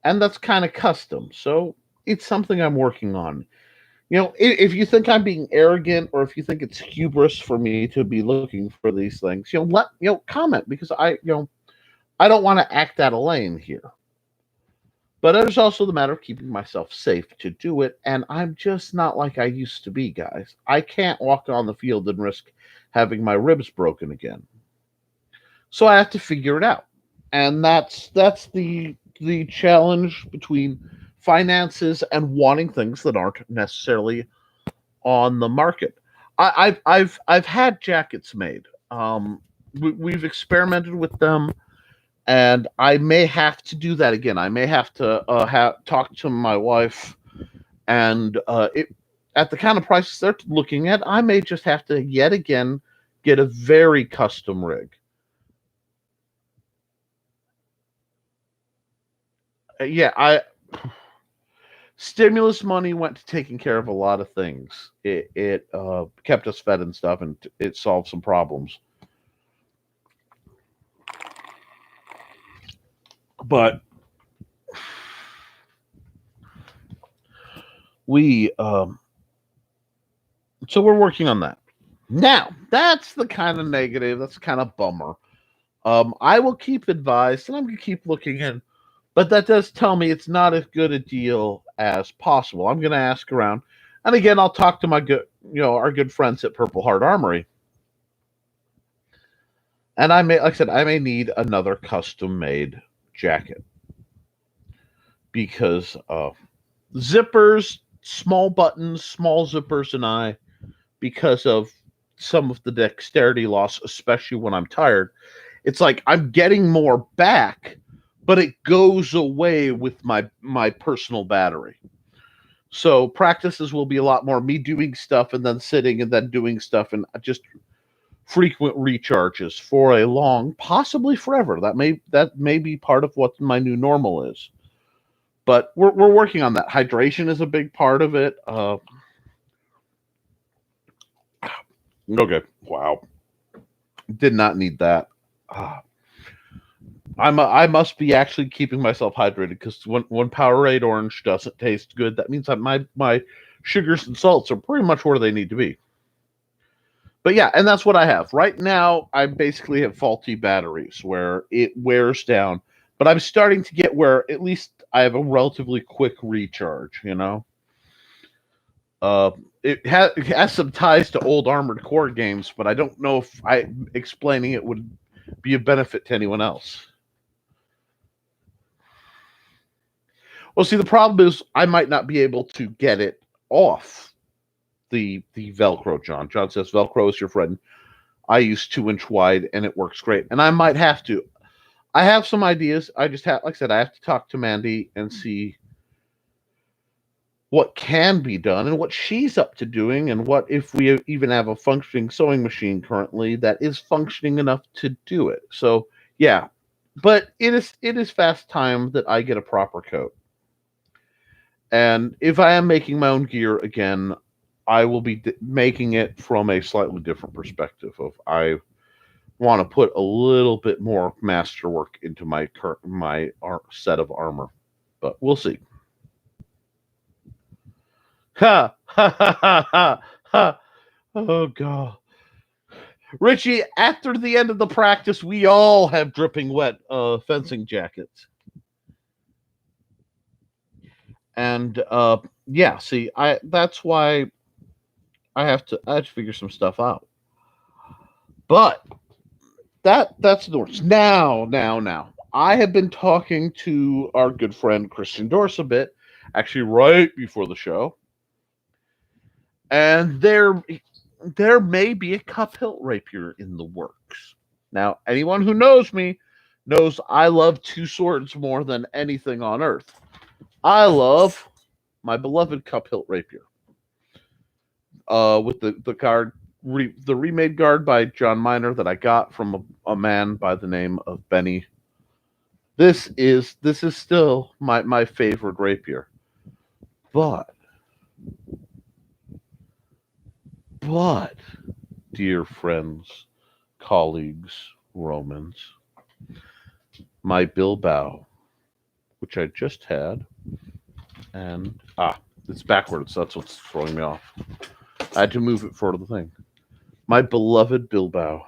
Speaker 1: And that's kind of custom. So it's something I'm working on. If you think I'm being arrogant or if you think it's hubris for me to be looking for these things, comment because I don't want to act out of lane here. But there's also the matter of keeping myself safe to do it, and I'm just not like I used to be, guys. I can't walk on the field and risk having my ribs broken again. So I have to figure it out. And that's the challenge between finances and wanting things that aren't necessarily on the market. I've had jackets made. We've experimented with them, and I may have to do that again. I may have to talk to my wife, and at the kind of prices they're looking at, I may just have to yet again get a very custom rig. Yeah, stimulus money went to taking care of a lot of things. It kept us fed and stuff, and it solved some problems. But we so we're working on that. Now, that's the kind of negative, that's the kind of bummer. I will keep advised, and I'm going to keep looking in, but that does tell me it's not as good a deal as possible. I'm going to ask around, and again, I'll talk to our good friends at Purple Heart Armory, and I may need another custom-made jacket because zippers, small buttons, small zippers, and because of some of the dexterity loss, especially when I'm tired, it's like I'm getting more back, but it goes away with my personal battery. So practices will be a lot more me doing stuff and then sitting and then doing stuff and just frequent recharges for a long, possibly forever. That may be part of what my new normal is. But we're working on that. Hydration is a big part of it. Okay. Wow. Did not need that. I must be actually keeping myself hydrated because when Powerade Orange doesn't taste good, that means that my sugars and salts are pretty much where they need to be. But yeah, and that's what I have right now. I basically have faulty batteries where it wears down, but I'm starting to get where at least I have a relatively quick recharge. It has some ties to old Armored Core games, but I don't know if explaining it would be a benefit to anyone else. Well, see, the problem is I might not be able to get it off the Velcro, John. John says Velcro is your friend. I use 2-inch wide, and it works great. And I might have to. I have some ideas. I just have, like I said, I have to talk to Mandy and see what can be done and what she's up to doing, and what if we even have a functioning sewing machine currently that is functioning enough to do it. So yeah, but it is fast time that I get a proper coat. And if I am making my own gear again, I will be making it from a slightly different perspective of I want to put a little bit more masterwork into my set of armor. But we'll see. Ha ha ha ha ha ha. Oh god. Richie, after the end of the practice, we all have dripping wet fencing jackets. And yeah, see, that's why I have to figure some stuff out. But that's the worst. Now. I have been talking to our good friend Christian Dorse a bit, actually right before the show. And there may be a cup hilt rapier in the works. Now, anyone who knows me knows I love two swords more than anything on earth. I love my beloved cup hilt rapier. With the guard, the remade guard by John Miner that I got from a man by the name of Benny. This is still my favorite rapier. But, dear friends, colleagues, Romans, my Bilbao, which I just had, and it's backwards. That's what's throwing me off. I had to move it for the thing. My beloved Bilbao.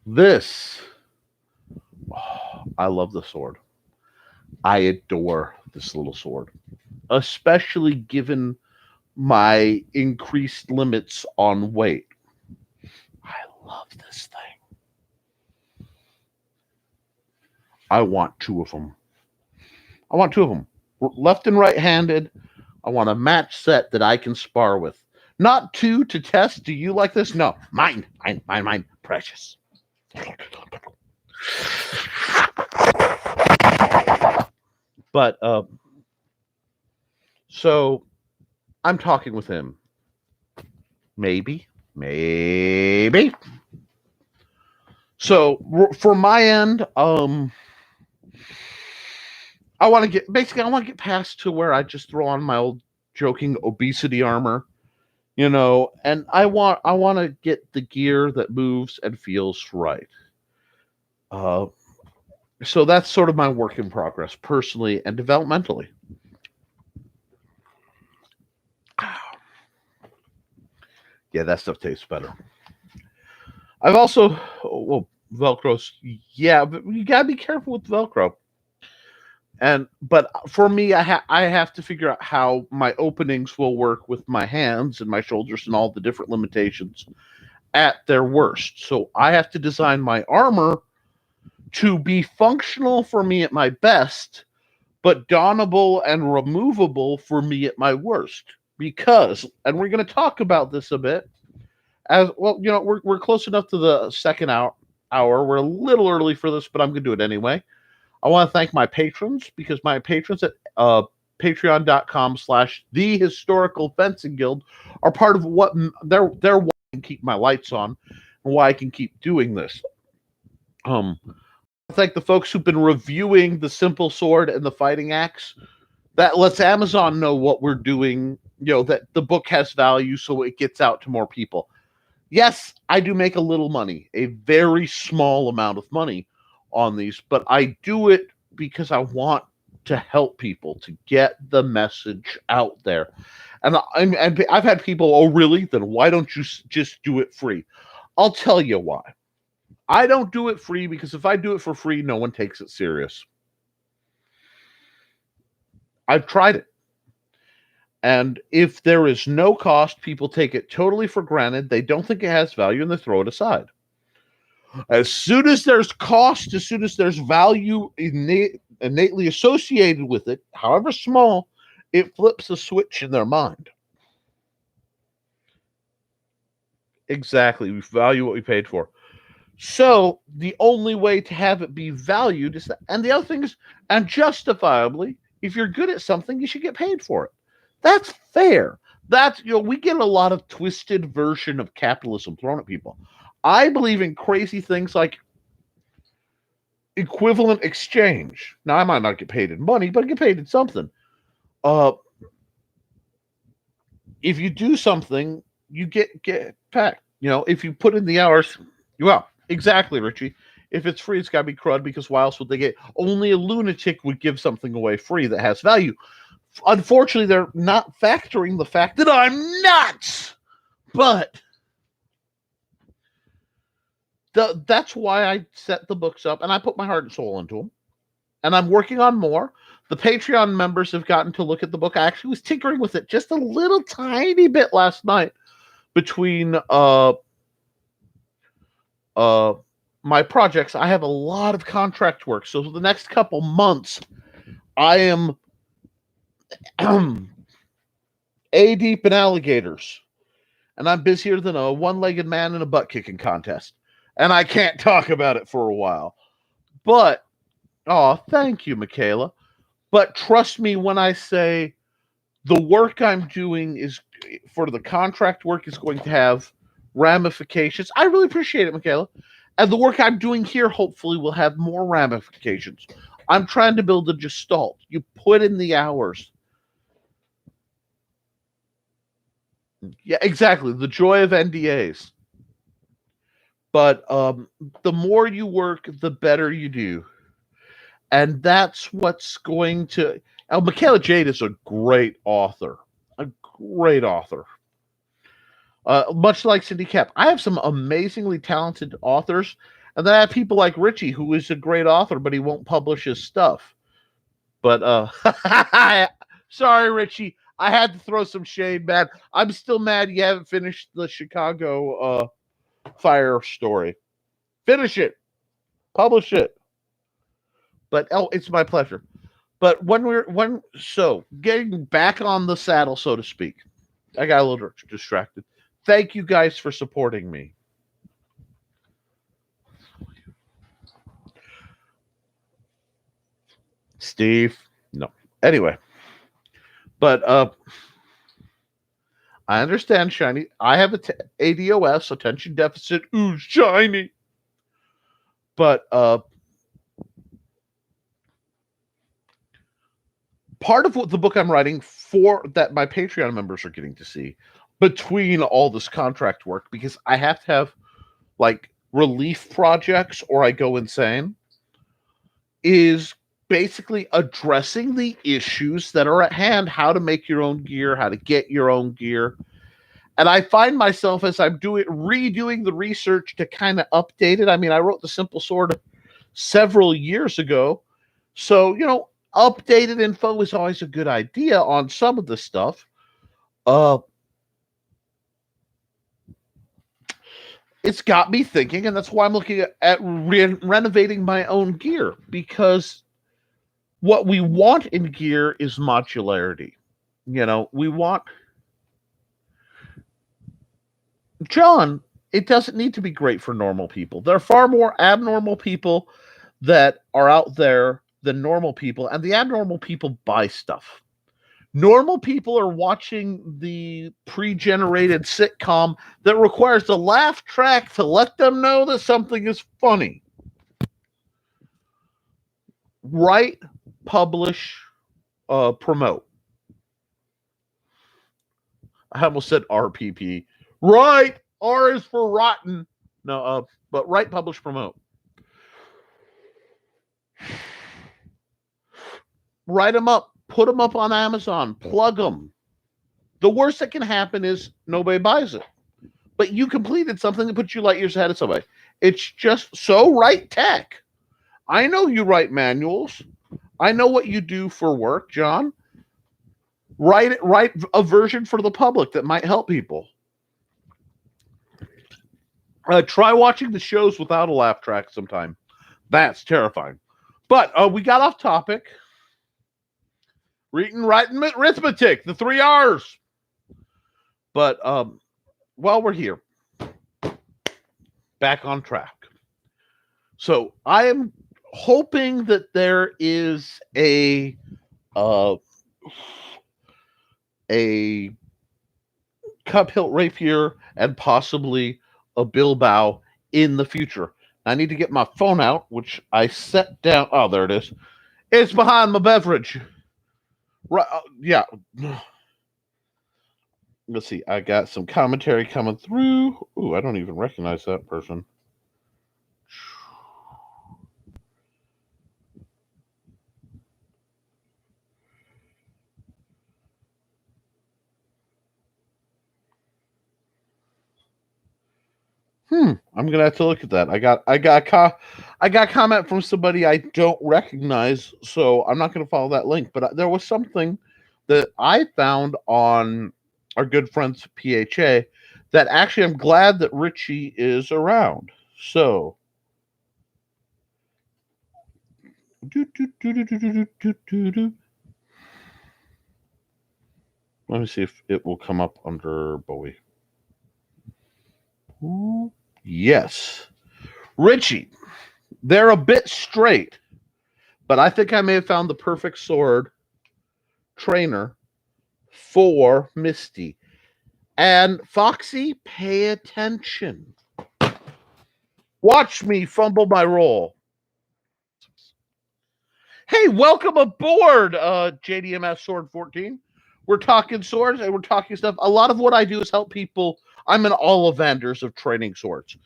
Speaker 1: This. Oh, I love the sword. I adore this little sword, especially given my increased limits on weight. I love this thing. I want two of them. Left and right-handed. I want a match set that I can spar with. Not two to test. Do you like this? No. Mine. Precious. But, so I'm talking with him. Maybe. So for my end, I want to get past to where I just throw on my old joking obesity armor, and I want to get the gear that moves and feels right. So that's sort of my work in progress, personally and developmentally. Yeah, that stuff tastes better. I've also, Velcro. Yeah, but you gotta be careful with Velcro. But for me, I have to figure out how my openings will work with my hands and my shoulders and all the different limitations at their worst. So I have to design my armor to be functional for me at my best, but donnable and removable for me at my worst. Because, and we're going to talk about this a bit, as well, we're close enough to the second hour. We're a little early for this, but I'm going to do it anyway. I want to thank my patrons, because my patrons at patreon.com/The Historical Fencing Guild are part of what they're why I can keep my lights on and why I can keep doing this. Thank the folks who've been reviewing the simple sword and the fighting axe. That lets Amazon know what we're doing, that the book has value, so it gets out to more people. Yes, I do make a little money, a very small amount of money on these, but I do it because I want to help people, to get the message out there. And I've had people, oh, really? Then why don't you just do it free? I'll tell you why. I don't do it free because if I do it for free, no one takes it serious. I've tried it. And if there is no cost, people take it totally for granted. They don't think it has value and they throw it aside. As soon as there's cost, as soon as there's value innately associated with it, however small, it flips a switch in their mind. Exactly. We value what we paid for. So the only way to have it be valued is that, and the other thing is, and justifiably, if you're good at something, you should get paid for it. That's fair. That's, we get a lot of twisted version of capitalism thrown at people. I believe in crazy things like equivalent exchange. Now, I might not get paid in money, but I get paid in something. If you do something, you get paid. If you put in the hours, well, exactly, Richie. If it's free, it's got to be crud, because why else would they get? Only a lunatic would give something away free that has value. Unfortunately, they're not factoring the fact that I'm nuts. But that's why I set the books up, and I put my heart and soul into them. And I'm working on more. The Patreon members have gotten to look at the book. I actually was tinkering with it just a little tiny bit last night between my projects. I have a lot of contract work. So for the next couple months, I am A-deep in alligators. And I'm busier than a one-legged man in a butt-kicking contest. And I can't talk about it for a while. But, thank you, Michaela. But trust me when I say the work I'm doing is, for the contract work, is going to have ramifications. I really appreciate it, Michaela. And the work I'm doing here hopefully will have more ramifications. I'm trying to build a gestalt. You put in the hours. Yeah, exactly. The joy of NDAs. But the more you work, the better you do. And that's what's going to. Michaela Jade is a great author. A great author. Much like Cindy Cap. I have some amazingly talented authors. And then I have people like Richie, who is a great author, but he won't publish his stuff. But sorry, Richie. I had to throw some shade, man. I'm still mad you haven't finished the Chicago fire story. Finish it. Publish it. But it's my pleasure. But so getting back on the saddle, so to speak, I got a little distracted. Thank you guys for supporting me. Steve, no. Anyway, but I understand, Shiny. I have ADOS, attention deficit. Ooh, Shiny. But part of what the book I'm writing for that my Patreon members are getting to see between all this contract work, because I have to have like relief projects or I go insane, is basically addressing the issues that are at hand, how to make your own gear, how to get your own gear. And I find myself as I'm redoing the research to kind of update it. I mean, I wrote The Simple Sword several years ago. So, updated info is always a good idea on some of the stuff. It's got me thinking, and that's why I'm looking at renovating my own gear, because what we want in gear is modularity. We want... John, it doesn't need to be great for normal people. There are far more abnormal people that are out there than normal people, and the abnormal people buy stuff. Normal people are watching the pre-generated sitcom that requires a laugh track to let them know that something is funny. Write, publish, promote. I almost said RPP. Right. R is for rotten. No, but write, publish, promote. Write them up. Put them up on Amazon. Plug them. The worst that can happen is nobody buys it. But you completed something that puts you light years ahead of somebody. It's just so write tech. I know you write manuals. I know what you do for work, John. Write a version for the public that might help people. Try watching the shows without a laugh track sometime. That's terrifying. But we got off topic. Reading, writing, arithmetic, the 3 R's. But while we're here, back on track. So I am hoping that there is a cup hilt rapier and possibly a Bilbao in the future. I need to get my phone out, which I set down. Oh, there it is. It's behind my beverage. Right? Yeah. Let's see. I got some commentary coming through. Ooh, I don't even recognize that person. I'm gonna have to look at that. I got comment from somebody I don't recognize, so I'm not gonna follow that link. But there was something that I found on our good friends PHA that actually I'm glad that Richie is around. So let me see if it will come up under Bowie. Yes. Richie, they're a bit straight, but I think I may have found the perfect sword trainer for Misty. And Foxy, pay attention. Watch me fumble my roll. Hey, welcome aboard, JDMS Sword 14. we're talking swords and we're talking stuff. A lot of what I do is help people. I'm an Ollivanders of training swords.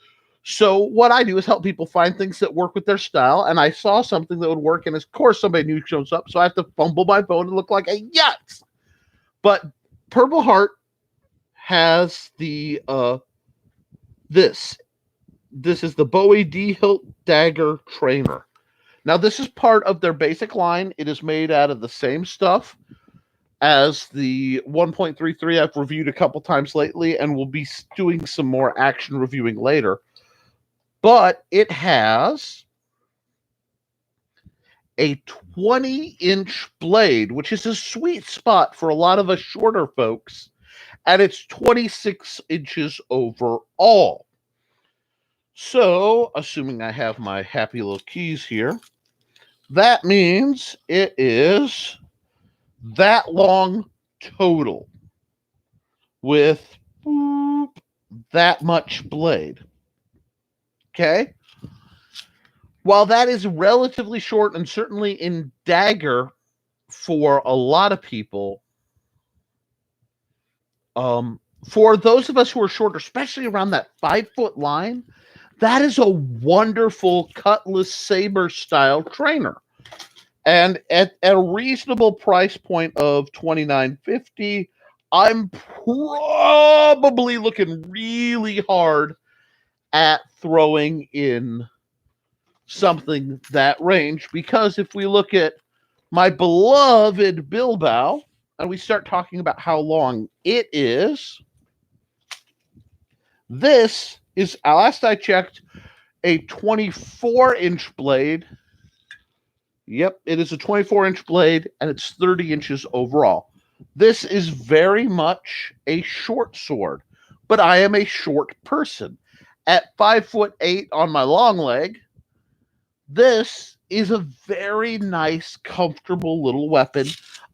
Speaker 1: So what I do is help people find things that work with their style. And I saw something that would work, and of course somebody new shows up, so I have to fumble my phone and look like a yes. But Purple Heart has the this is the Bowie D Hilt Dagger trainer. Now this is part of their basic line. It is made out of the same stuff as the 1.33 I've reviewed a couple times lately, and we'll be doing some more action reviewing later. But it has a 20-inch blade, which is a sweet spot for a lot of us shorter folks, and it's 26 inches overall. So, assuming I have my happy little keys here, that means it is that long total with that much blade. Okay? While that is relatively short, and certainly in Dagger for a lot of people, for those of us who are shorter, especially around that 5-foot line, that is a wonderful cutlass saber style trainer. And at a reasonable price point of $29.50, I'm probably looking really hard at throwing in something that range, because if we look at my beloved Bilbao and we start talking about how long it is, this is, last I checked, a 24-inch blade. Yep, it is a 24-inch blade, and it's 30 inches overall. This is very much a short sword, but I am a short person. At 5'8" on my long leg, this is a very nice, comfortable little weapon,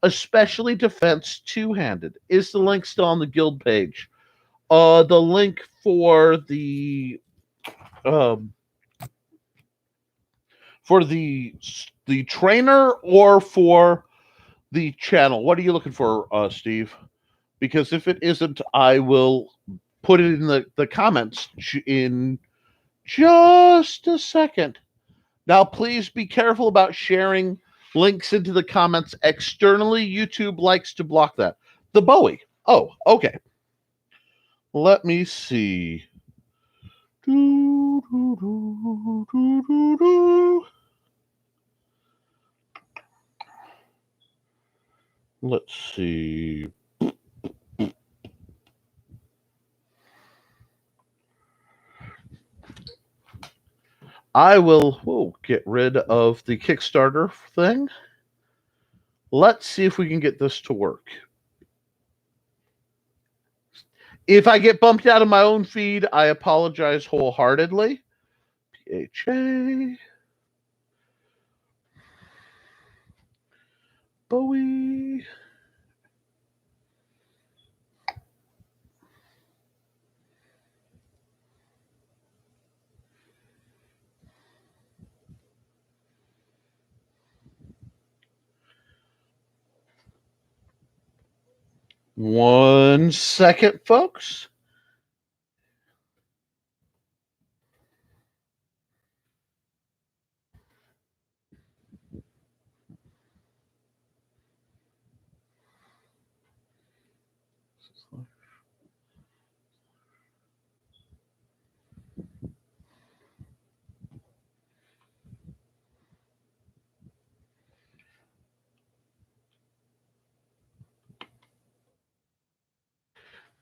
Speaker 1: especially defense two-handed. Is the link still on the guild page? The link for the trainer or for the channel? What are you looking for, Steve? Because if it isn't, I will put it in the comments in just a second. Now, please be careful about sharing links into the comments externally. YouTube likes to block that. The Bowie. Oh, okay. Let me see. Let's see. I will get rid of the Kickstarter thing. Let's see if we can get this to work. If I get bumped out of my own feed, I apologize wholeheartedly. PHA. Bowie. One second, folks.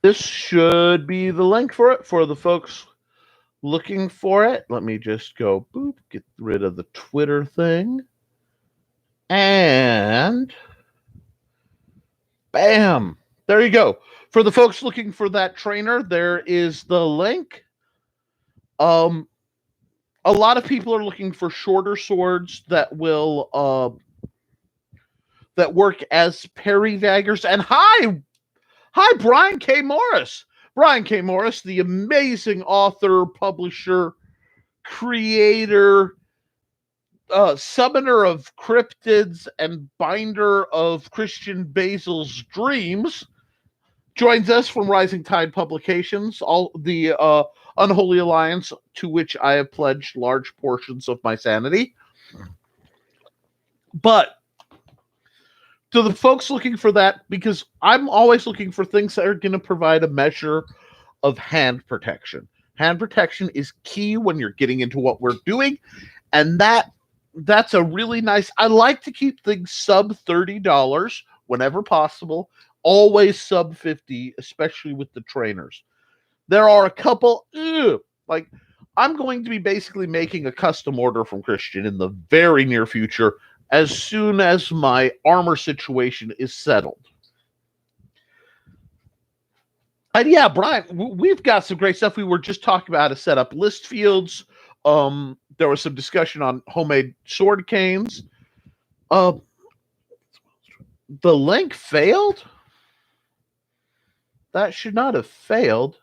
Speaker 1: This should be the link for it for the folks looking for it. Let me just go boop, get rid of the Twitter thing. And bam, there you go. For the folks looking for that trainer, there is the link. A lot of people are looking for shorter swords that will that work as parry daggers. And hi, Brian K. Morris. Brian K. Morris, the amazing author, publisher, creator, summoner of cryptids and binder of Christian Basil's dreams, joins us from Rising Tide Publications, all the unholy alliance to which I have pledged large portions of my sanity. But to the folks looking for that, because I'm always looking for things that are going to provide a measure of hand protection. Hand protection is key when you're getting into what we're doing, and that's a really nice. I like to keep things sub $30 whenever possible, always sub 50, especially with the trainers. There are a couple, like I'm going to be basically making a custom order from Christian in the very near future as soon as my armor situation is settled. And yeah, Brian, we've got some great stuff. We were just talking about how to set up list fields. There was some discussion on homemade sword canes. The link failed? That should not have failed.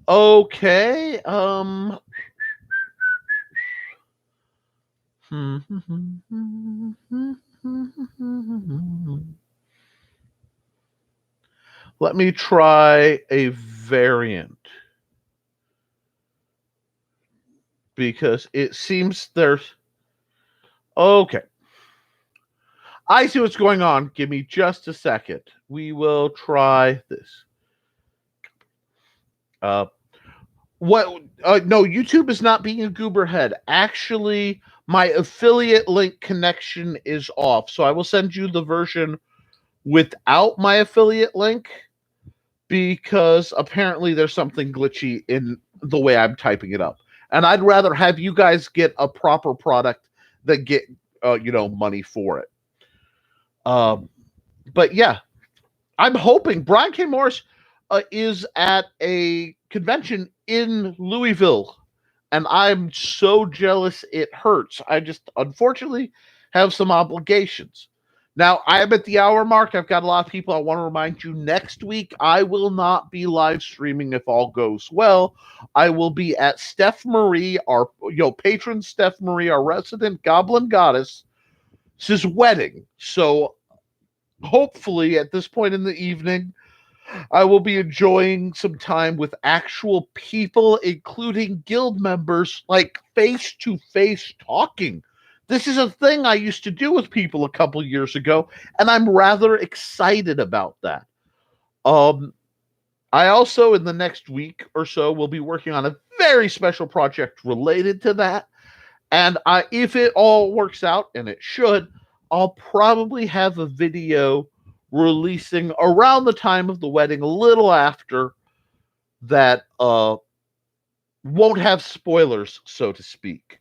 Speaker 1: Okay. Let me try a variant. Because it seems there's... Okay. I see what's going on. Give me just a second. We will try this. No, YouTube is not being a gooberhead. Actually, my affiliate link connection is off. So I will send you the version without my affiliate link because apparently there's something glitchy in the way I'm typing it up. And I'd rather have you guys get a proper product than get, money for it. But yeah, I'm hoping Brian K. Morris is at a convention in Louisville, and I'm so jealous it hurts. I just unfortunately have some obligations. Now, I am at the hour mark. I've got a lot of people. I want to remind you, next week, I will not be live streaming if all goes well. I will be at Stef Mari, our patron Stef Mari, our resident goblin goddess, his wedding. So hopefully at this point in the evening, I will be enjoying some time with actual people, including guild members, like face-to-face talking. This is a thing I used to do with people a couple years ago, and I'm rather excited about that. I also, in the next week or so, will be working on a very special project related to that. And if it all works out, and it should, I'll probably have a video releasing around the time of the wedding, a little after, that won't have spoilers, so to speak.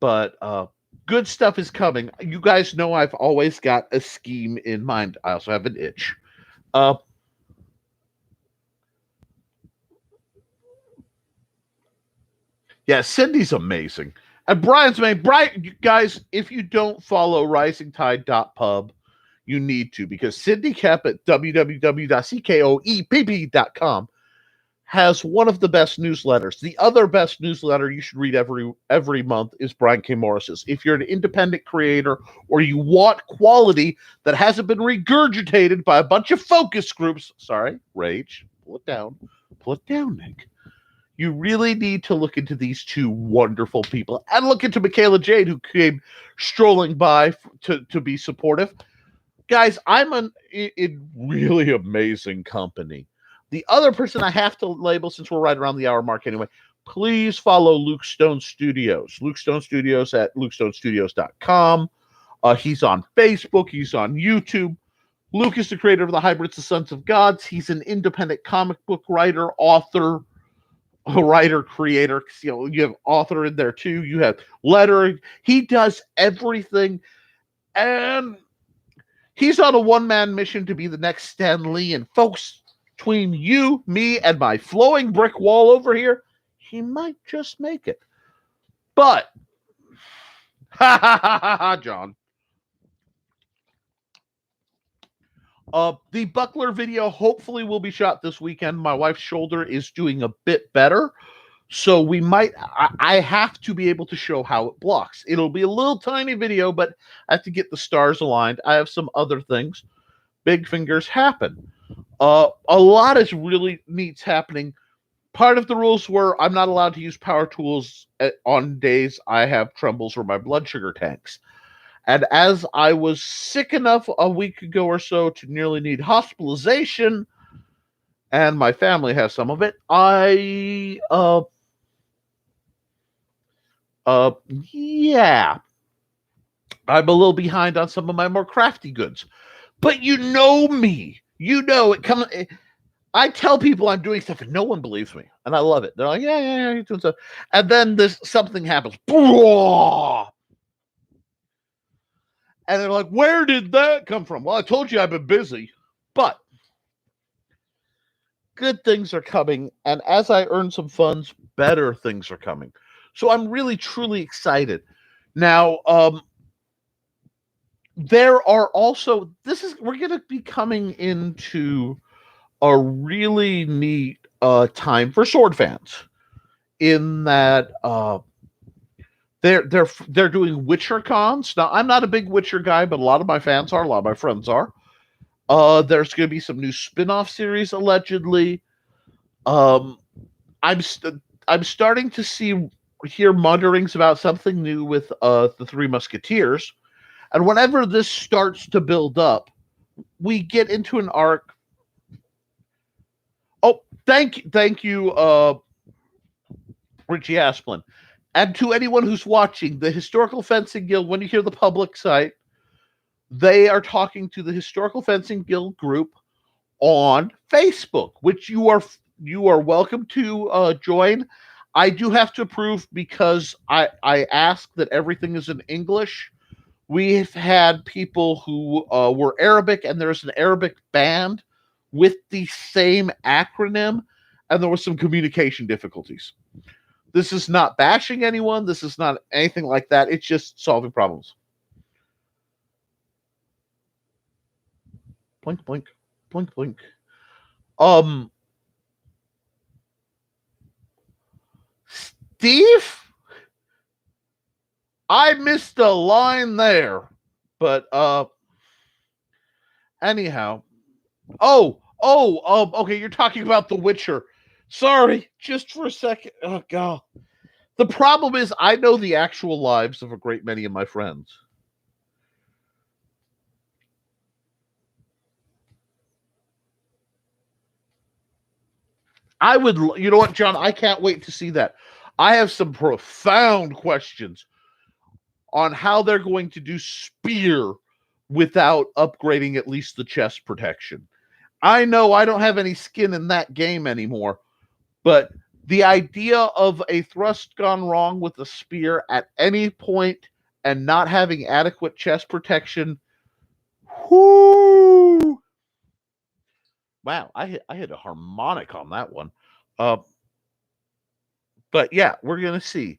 Speaker 1: But good stuff is coming. You guys know I've always got a scheme in mind. I also have an itch. Yeah, Cindy's amazing. And Brian's amazing. Brian, guys, if you don't follow Risingtide.pub, you need to, because Cindy Kep at www.ckoepp.com has one of the best newsletters. The other best newsletter you should read every month is Brian K. Morris's. If you're an independent creator or you want quality that hasn't been regurgitated by a bunch of focus groups, sorry, rage, pull it down, Nick. You really need to look into these two wonderful people and look into Michaela Jade, who came strolling by to be supportive. Guys, I'm in really amazing company. The other person I have to label, since we're right around the hour mark anyway, please follow Luke Stone Studios. Luke Stone Studios at lukestonestudios.com. He's on Facebook. He's on YouTube. Luke is the creator of The Hybrids, the Sons of Gods. He's an independent comic book writer, author, creator. You have author in there too. You have lettering. He does everything. And he's on a one-man mission to be the next Stan Lee. And folks, between you, me, and my flowing brick wall over here, he might just make it. But, John. The Buckler video hopefully will be shot this weekend. My wife's shoulder is doing a bit better. So we might, I have to be able to show how it blocks. It'll be a little tiny video, but I have to get the stars aligned. I have some other things. Big fingers happen. A lot is really neat happening. Part of the rules were I'm not allowed to use power tools on days I have trembles or my blood sugar tanks. And as I was sick enough a week ago or so to nearly need hospitalization, and my family has some of it, yeah, I'm a little behind on some of my more crafty goods. But you know me. You know it comes. I tell people I'm doing stuff and no one believes me, and I love it. They're like, yeah, you're doing stuff. And then something happens. And they're like, where did that come from? Well, I told you I've been busy. But good things are coming, and as I earn some funds, better things are coming. So I'm really, truly excited. Now, there are also, we're going to be coming into a really neat time for sword fans, in that they're doing Witcher cons. Now, I'm not a big Witcher guy, but a lot of my fans are, a lot of my friends are. There's going to be some new spin-off series allegedly. I'm starting to hear mutterings about something new with the Three Musketeers, and whenever this starts to build up, we get into an arc. Oh, thank you, Richie Asplin, and to anyone who's watching the Historical Fencing Guild. When you hear the public site, they are talking to the Historical Fencing Guild group on Facebook, which you are welcome to join. I do have to approve because I ask that everything is in English. We've had people who were Arabic, and there's an Arabic band with the same acronym, and there was some communication difficulties. This is not bashing anyone. This is not anything like that. It's just solving problems. Blink, blink, blink, blink. Steve, I missed a line there, but anyhow. Okay, you're talking about The Witcher. Sorry, just for a second. Oh god. The problem is I know the actual lives of a great many of my friends. You know what, John? I can't wait to see that. I have some profound questions on how they're going to do spear without upgrading at least the chest protection. I know I don't have any skin in that game anymore, but the idea of a thrust gone wrong with a spear at any point and not having adequate chest protection. Whoo! Wow, I hit a harmonic on that one. But yeah, we're gonna see.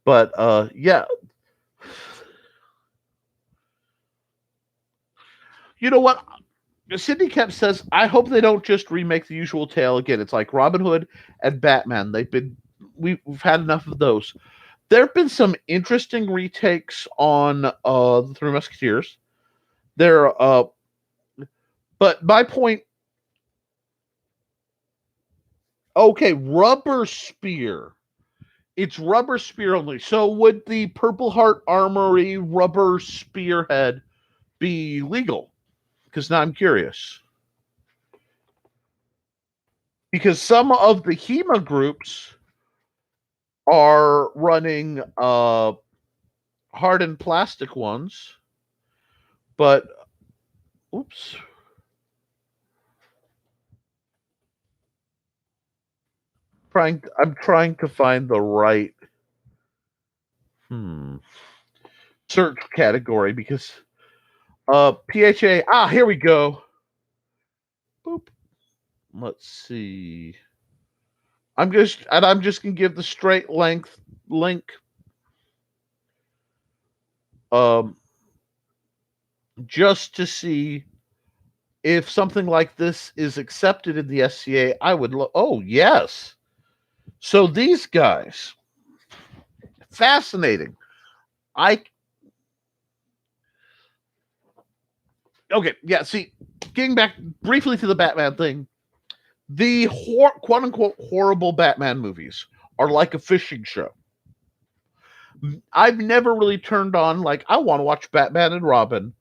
Speaker 1: But yeah. You know what? Sidney Kemp says, I hope they don't just remake the usual tale again. It's like Robin Hood and Batman. We've had enough of those. There have been some interesting retakes on the Three Musketeers. But my point. Okay, rubber spear. It's rubber spear only. So would the Purple Heart Armory rubber spearhead be legal? Because now I'm curious. Because some of the HEMA groups are running hardened plastic ones, but oops. I'm trying to find the right search category because PHA. Here we go. Boop. Let's see. I'm just gonna give the straight length link. Just to see if something like this is accepted in the SCA, I would oh, yes. So these guys, fascinating. Okay, yeah, see, getting back briefly to the Batman thing, the quote unquote horrible Batman movies are like a fishing show. I've never really turned on, like, I want to watch Batman and Robin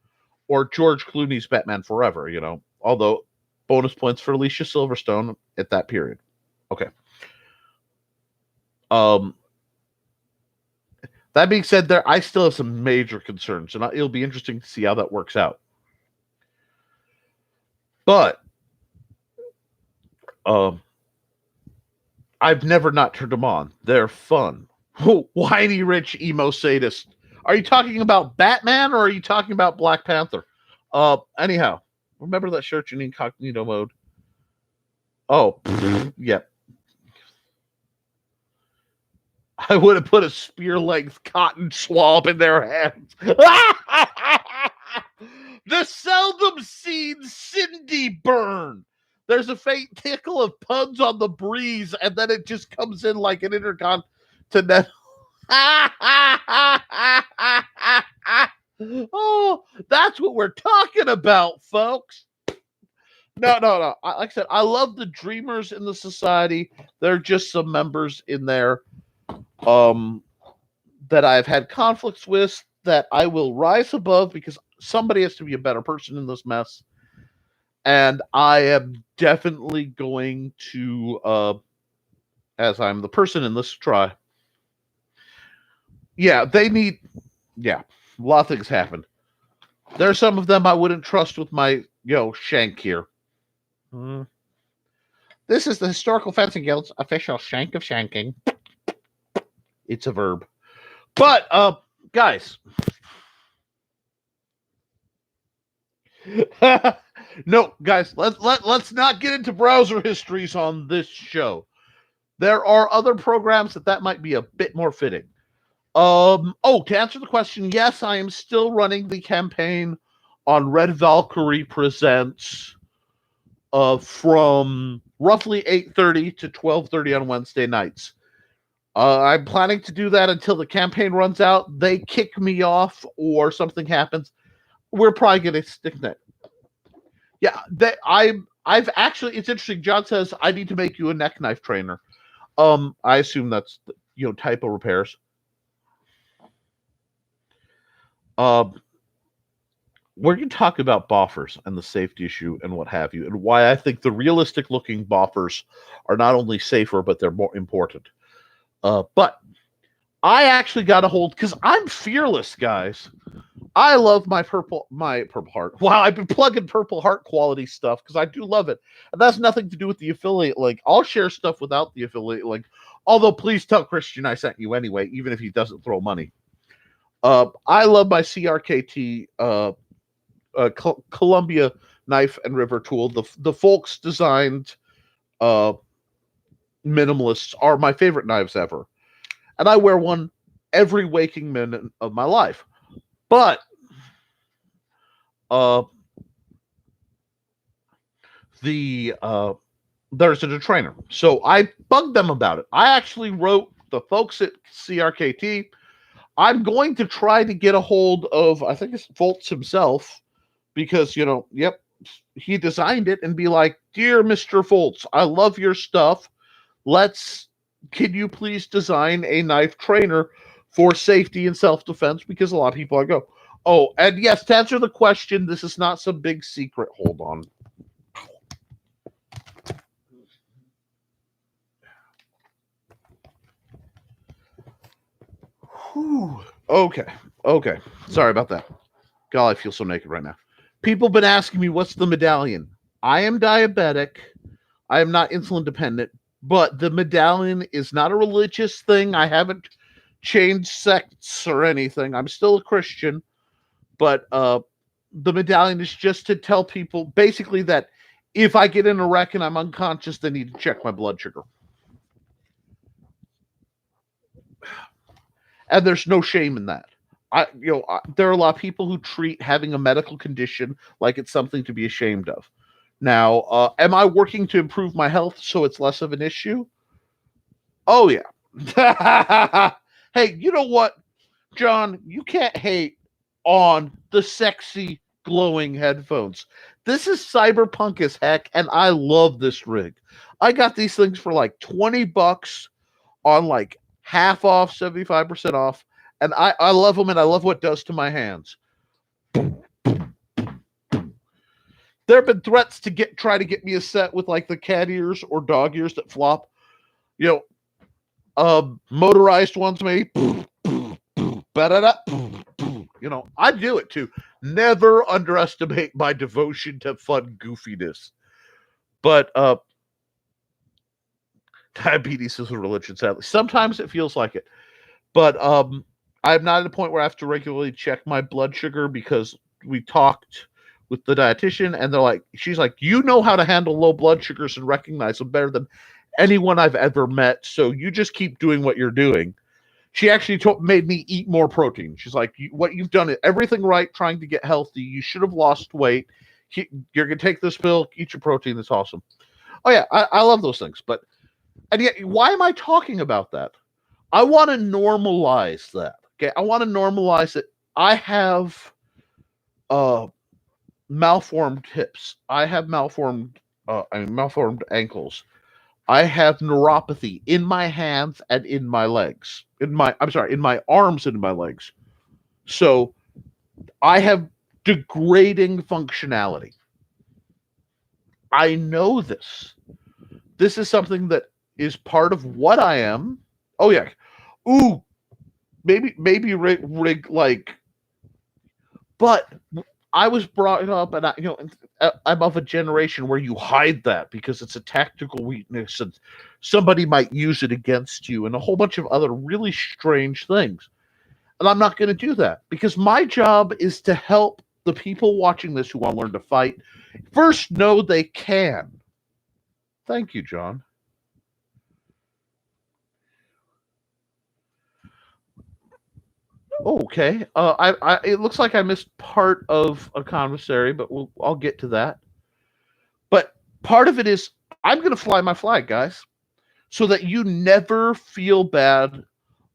Speaker 1: or George Clooney's Batman Forever, you know, although bonus points for Alicia Silverstone at that period. Okay. That being said, there I still have some major concerns, and it'll be interesting to see how that works out. But I've never not turned them on. They're fun. Whiny rich emo sadist. Are you talking about Batman or are you talking about Black Panther? Anyhow, remember that shirt in incognito mode? Oh, yep. I would have put a spear-length cotton swab in their hands. The seldom seen Cindy burn. There's a faint tickle of puns on the breeze, and then it just comes in like an intercontinental. Oh, that's what we're talking about, folks. No. Like I said, I love the dreamers in the society. They're just some members in there that I've had conflicts with that I will rise above because somebody has to be a better person in this mess. And I am definitely going to, as I'm the person in this, try. Yeah, a lot of things happen. There are some of them I wouldn't trust with my, shank here. This is the Historical Fencing Guild's official shank of shanking. It's a verb. But, guys. No, guys, let's not get into browser histories on this show. There are other programs that might be a bit more fitting. To answer the question, yes, I am still running the campaign on Red Valkyrie Presents from roughly 8:30 to 12:30 on Wednesday nights. I'm planning to do that until the campaign runs out. They kick me off or something happens. We're probably going to stick that. Yeah, I've actually, it's interesting. John says, I need to make you a neck knife trainer. I assume that's, typo repairs. We're going to talk about boffers and the safety issue and what have you, and why I think the realistic looking boffers are not only safer, but they're more important. But I actually got a hold, because I'm fearless, guys. I love my purple heart. Wow, I've been plugging Purple Heart quality stuff because I do love it. And that's nothing to do with the affiliate link. I'll share stuff without the affiliate link. Although, please tell Christian I sent you anyway, even if he doesn't throw money. I love my CRKT Columbia knife and river tool. The folks designed minimalists are my favorite knives ever. And I wear one every waking minute of my life. But there's a trainer. So I bugged them about it. I actually wrote the folks at CRKT. I'm going to try to get a hold of, I think it's Foltz himself, because, he designed it, and be like, dear Mr. Foltz, I love your stuff. Can you please design a knife trainer for safety and self-defense? Because a lot of people go, oh, and yes, to answer the question, this is not some big secret. Hold on. Whew. Okay. Sorry about that. God, I feel so naked right now. People have been asking me, what's the medallion? I am diabetic. I am not insulin dependent, but the medallion is not a religious thing. I haven't changed sects or anything. I'm still a Christian, but the medallion is just to tell people basically that if I get in a wreck and I'm unconscious, they need to check my blood sugar. And there's no shame in that. there are a lot of people who treat having a medical condition like it's something to be ashamed of. Now, am I working to improve my health so it's less of an issue? Oh, yeah. Hey, you know what, John? You can't hate on the sexy, glowing headphones. This is cyberpunk as heck, and I love this rig. I got these things for like $20 on like half off, 75% off, and I love them, and I love what it does to my hands. There have been threats to try to get me a set with like the cat ears or dog ears that flop. Motorized ones maybe. I'd do it too. Never underestimate my devotion to fun goofiness. But diabetes is a religion, sadly. Sometimes it feels like it. But I'm not at a point where I have to regularly check my blood sugar because we talked with the dietitian, and she's like, you know how to handle low blood sugars and recognize them better than anyone I've ever met. So you just keep doing what you're doing. She actually made me eat more protein. She's like, what you've done is everything right, trying to get healthy. You should have lost weight. You're going to take this pill, eat your protein. It's awesome. Oh, yeah, I love those things. And yet, why am I talking about that? I want to normalize that. Okay, I want to normalize it. I have malformed hips. I have malformed ankles. I have neuropathy in my hands and in my legs. In my arms and in my legs. So I have degrading functionality. I know this. This is something that is part of what I am. Oh yeah. Ooh, maybe rig like. But I was brought up, and I'm of a generation where you hide that because it's a tactical weakness, and somebody might use it against you, and a whole bunch of other really strange things. And I'm not going to do that because my job is to help the people watching this who want to learn to fight first know they can. Thank you, John. Okay. It looks like I missed part of a commissary, but I'll get to that. But part of it is I'm going to fly my flag, guys, so that you never feel bad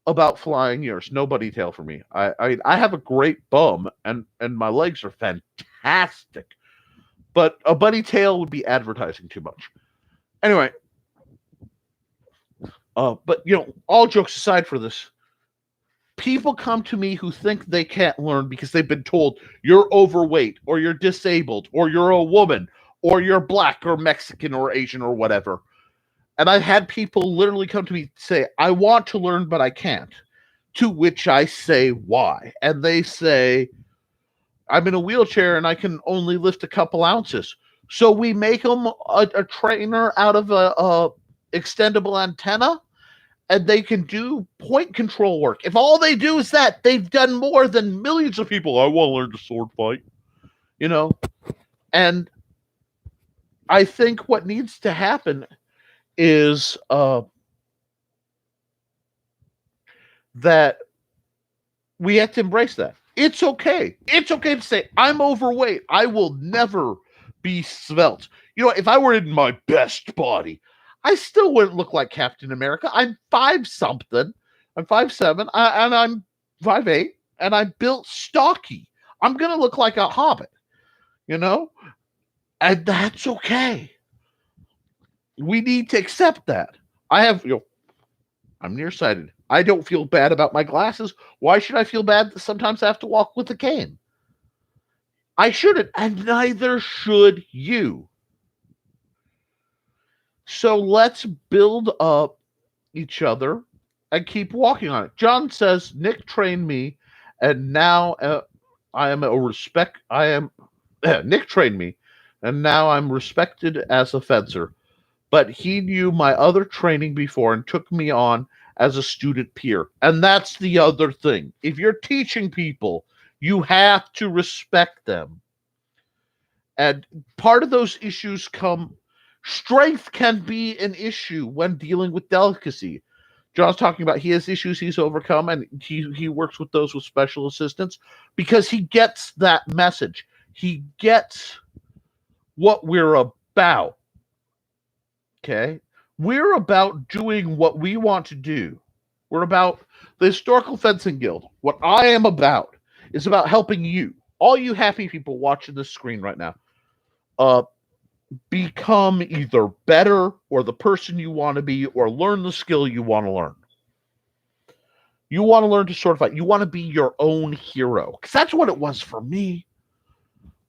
Speaker 1: about flying yours. No bunny tail for me. I have a great bum, and my legs are fantastic, but a bunny tail would be advertising too much. Anyway, but all jokes aside for this. People come to me who think they can't learn because they've been told you're overweight or you're disabled or you're a woman or you're black or Mexican or Asian or whatever. And I've had people literally come to me and say, I want to learn, but I can't. To which I say, why? And they say, I'm in a wheelchair and I can only lift a couple ounces. So we make them a trainer out of a extendable antenna, and they can do point control work. If all they do is that, they've done more than millions of people. I want to learn to sword fight, And I think what needs to happen is that we have to embrace that. It's okay. It's okay to say, I'm overweight. I will never be svelte. If I were in my best body, I still wouldn't look like Captain America. I'm 5-something. I'm 5'7", and I'm 5'8", and I'm built stocky. I'm going to look like a hobbit, and that's okay. We need to accept that. I'm nearsighted. I don't feel bad about my glasses. Why should I feel bad that sometimes I have to walk with a cane? I shouldn't, and neither should you. So let's build up each other and keep walking on it. John says, Nick trained me, and now Nick trained me, and now I'm respected as a fencer. But he knew my other training before and took me on as a student peer. And that's the other thing. If you're teaching people, you have to respect them. And part of those issues strength can be an issue when dealing with delicacy. John's talking about he has issues he's overcome, and he works with those with special assistance because he gets that message. He gets what we're about. Okay? We're about doing what we want to do. We're about the Historical Fencing Guild. What I am about is about helping you, all you happy people watching this screen right now, become either better or the person you want to be or learn the skill you want to learn. You want to learn to sword fight. You want to be your own hero. Because that's what it was for me.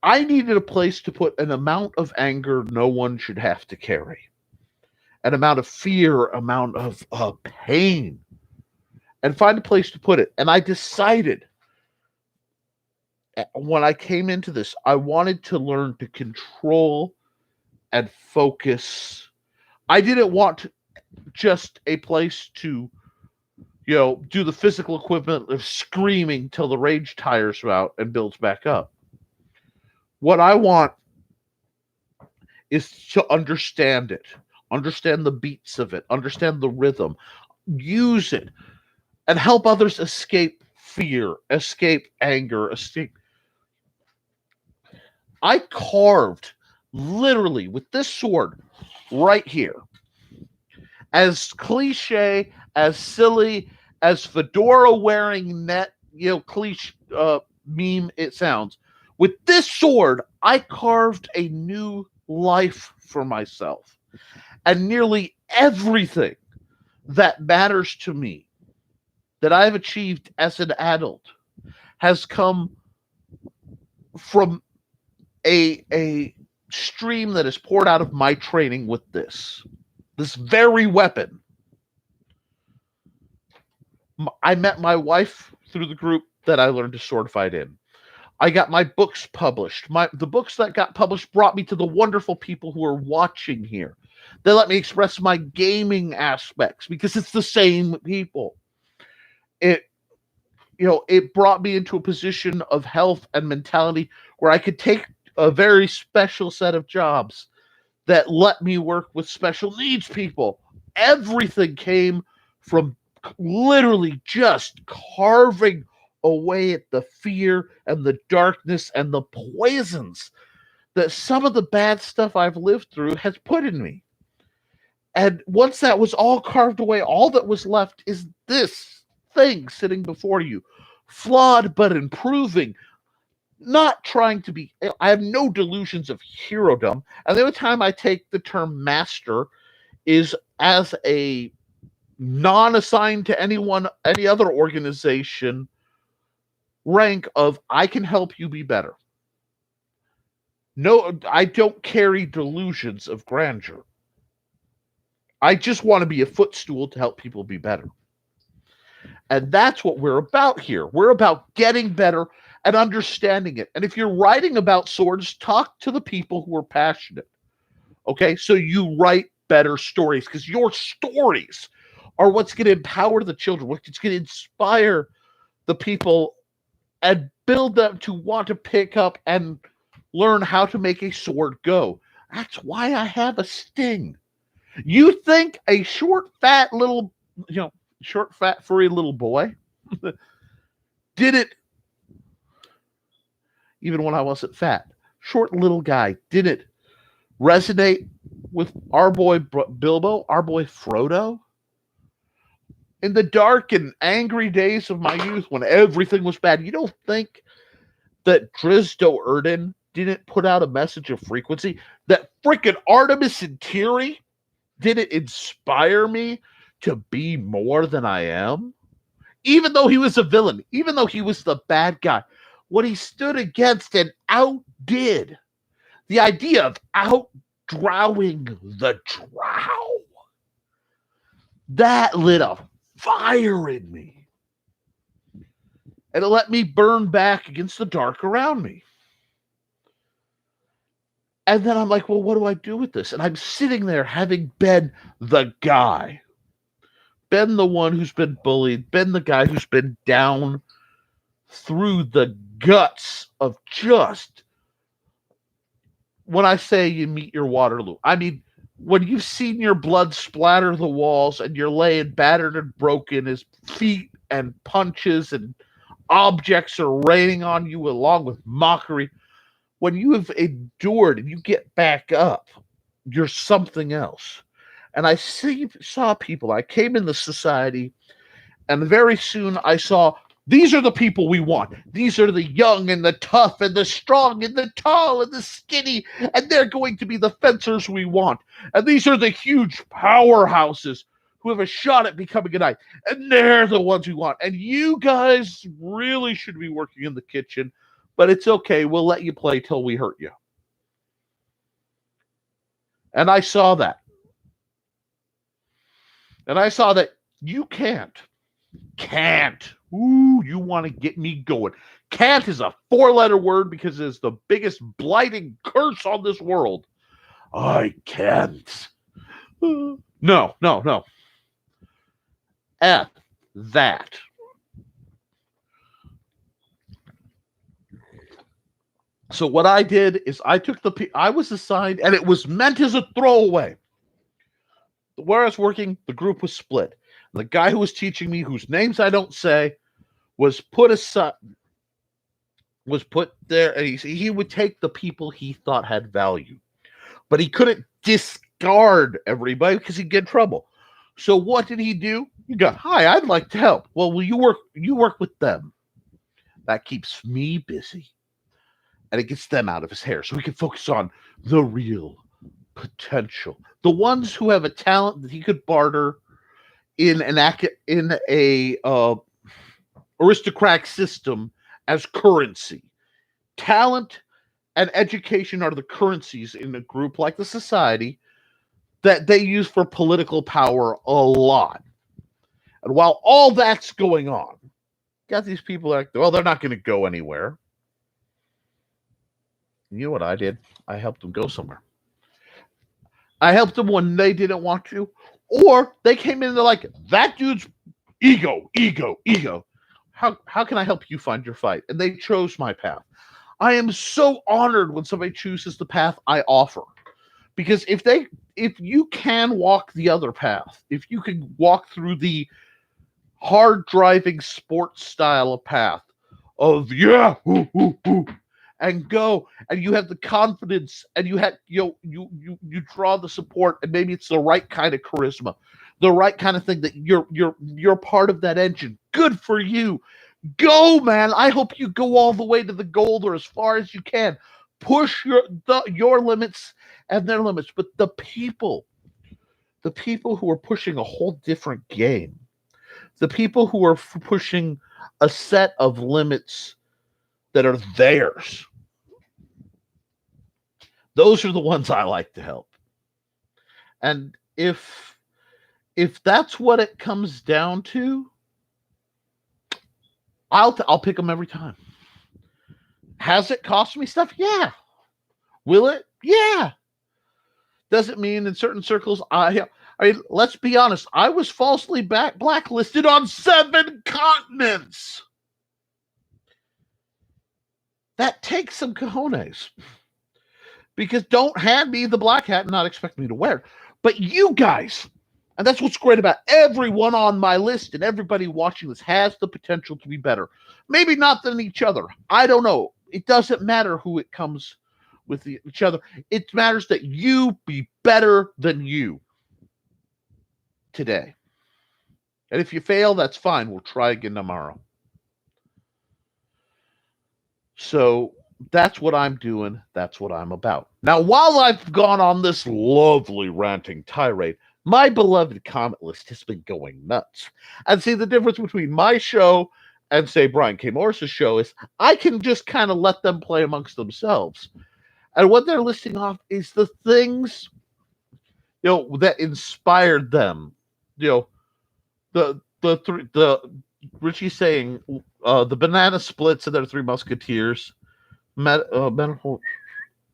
Speaker 1: I needed a place to put an amount of anger no one should have to carry. An amount of fear, amount of pain. And find a place to put it. And I decided when I came into this, I wanted to learn to control and focus. I didn't want just a place to, do the physical equivalent of screaming till the rage tires out and builds back up. What I want is to understand it, understand the beats of it, understand the rhythm, use it, and help others escape fear, escape anger, escape. I carved literally with this sword right here, as cliche, as silly, as fedora wearing cliche meme it sounds. With this sword, I carved a new life for myself. And nearly everything that matters to me, that I've achieved as an adult, has come from a stream that is poured out of my training with this very weapon. I met my wife through the group that I learned to sword fight in. I got my books published. The books that got published brought me to the wonderful people who are watching here. They let me express my gaming aspects because it's the same people. It brought me into a position of health and mentality where I could take a very special set of jobs that let me work with special needs people. Everything came from literally just carving away at the fear and the darkness and the poisons that some of the bad stuff I've lived through has put in me. And once that was all carved away, all that was left is this thing sitting before you, flawed but improving, not trying to be. I have no delusions of herodom. And the only time I take the term master is as a non-assigned to any other organization rank of I can help you be better. No, I don't carry delusions of grandeur. I just want to be a footstool to help people be better. And that's what we're about here. We're about getting better and understanding it. And if you're writing about swords, talk to the people who are passionate. Okay? So you write better stories because your stories are what's going to empower the children, what's going to inspire the people and build them to want to pick up and learn how to make a sword go. That's why I have a sting. You think a short, fat, little, short, fat, furry little boy did it, even when I wasn't fat, short little guy, did it resonate with our boy Bilbo, our boy Frodo? In the dark and angry days of my youth when everything was bad, you don't think that Drizzt Do'Urden didn't put out a message of frequency? That freaking Artemis and Tiri didn't inspire me to be more than I am? Even though he was a villain, even though he was the bad guy, what he stood against and outdid, the idea of outdrowing the drow, that lit a fire in me. And it let me burn back against the dark around me. And then I'm like, well, what do I do with this? And I'm sitting there having been the guy, been the one who's been bullied, been the guy who's been down through the guts of just, when I say you meet your Waterloo, I mean when you've seen your blood splatter the walls and you're laying battered and broken as feet and punches and objects are raining on you along with mockery, when you have endured and you get back up, you're something else. And saw people. I came in the society, and very soon I saw these are the people we want. These are the young and the tough and the strong and the tall and the skinny, and they're going to be the fencers we want. And these are the huge powerhouses who have a shot at becoming a knight, and they're the ones we want. And you guys really should be working in the kitchen, but it's okay. We'll let you play till we hurt you. And I saw that. And I saw that you can't. Ooh, you want to get me going. Can't is a 4-letter word because it's the biggest blighting curse on this world. I can't. No. F that. So what I did is I took I was assigned, and it was meant as a throwaway. Where I was working, the group was split. The guy who was teaching me, whose names I don't say, was put there, and he would take the people he thought had value. But he couldn't discard everybody because he'd get in trouble. So what did he do? He got, hi, I'd like to help. Well, will you work with them? That keeps me busy. And it gets them out of his hair so we can focus on the real potential. The ones who have a talent that he could barter in a aristocratic system as currency. Talent and education are the currencies in a group like the society that they use for political power a lot. And while all that's going on, got these people like, well, they're not going to go anywhere. You know what I did? I helped them go somewhere. I helped them when they didn't want to, or they came in and they're like, that dude's ego. How can I help you find your fight? And they chose my path. I am so honored when somebody chooses the path I offer. Because if you can walk the other path, if you can walk through the hard driving sports style of path of and go, and you have the confidence, and you draw the support, and maybe it's the right kind of charisma, the right kind of thing that you're part of that engine. Good for you. Go, man. I hope you go all the way to the goal or as far as you can. Push your limits and their limits. But the people who are pushing a whole different game, the people who are pushing a set of limits that are theirs, those are the ones I like to help. And if that's what it comes down to, I'll pick them every time. Has it cost me stuff? Yeah. Will it? Yeah. Does it mean in certain circles? I mean, let's be honest. I was falsely blacklisted on 7 continents. That takes some cojones. Because don't hand me the black hat and not expect me to wear it. But you guys, and that's what's great about everyone on my list and everybody watching this, has the potential to be better. Maybe not than each other. I don't know. It doesn't matter who it comes with each other. It matters that you be better than you today. And if you fail, that's fine. We'll try again tomorrow. So that's what I'm doing. That's what I'm about. Now, while I've gone on this lovely ranting tirade, my beloved comment list has been going nuts. And see, the difference between my show and, say, Brian K. Morris's show is I can just kind of let them play amongst themselves. And what they're listing off is the things, that inspired them. The Richie saying the banana splits and their 3 musketeers. A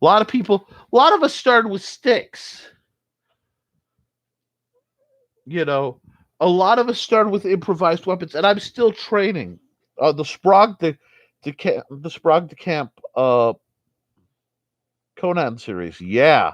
Speaker 1: lot of us started with sticks. A lot of us started with improvised weapons, and I'm still training. The Sprague de Camp Conan series, yeah.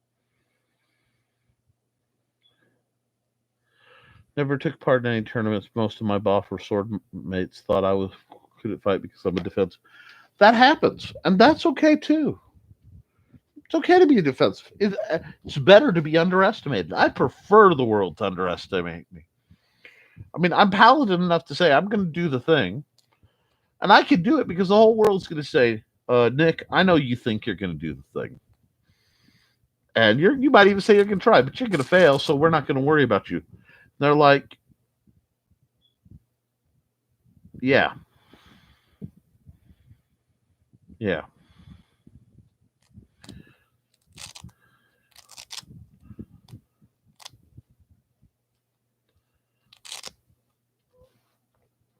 Speaker 1: Never took part in any tournaments. Most of my Boffer sword mates thought I couldn't fight because I'm a defense. That happens, and that's okay too. It's okay to be a defensive. It's better to be underestimated. I prefer the world to underestimate me. I mean, I'm paladin enough to say I'm going to do the thing, and I can do it because the whole world's going to say, Nick, I know you think you're going to do the thing. And you might even say you're going to try, but you're going to fail, so we're not going to worry about you. They're like, yeah. Yeah.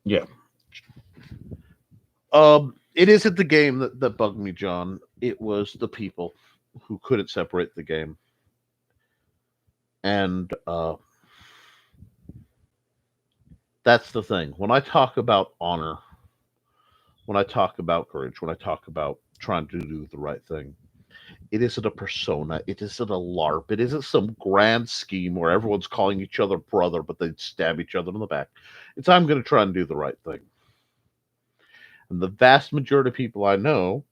Speaker 1: Yeah. It isn't the game that bugged me, John. It was the people who couldn't separate the game. And that's the thing. When I talk about honor, when I talk about courage, when I talk about trying to do the right thing, it isn't a persona. It isn't a LARP. It isn't some grand scheme where everyone's calling each other brother, but they stab each other in the back. It's I'm going to try and do the right thing. And the vast majority of people I know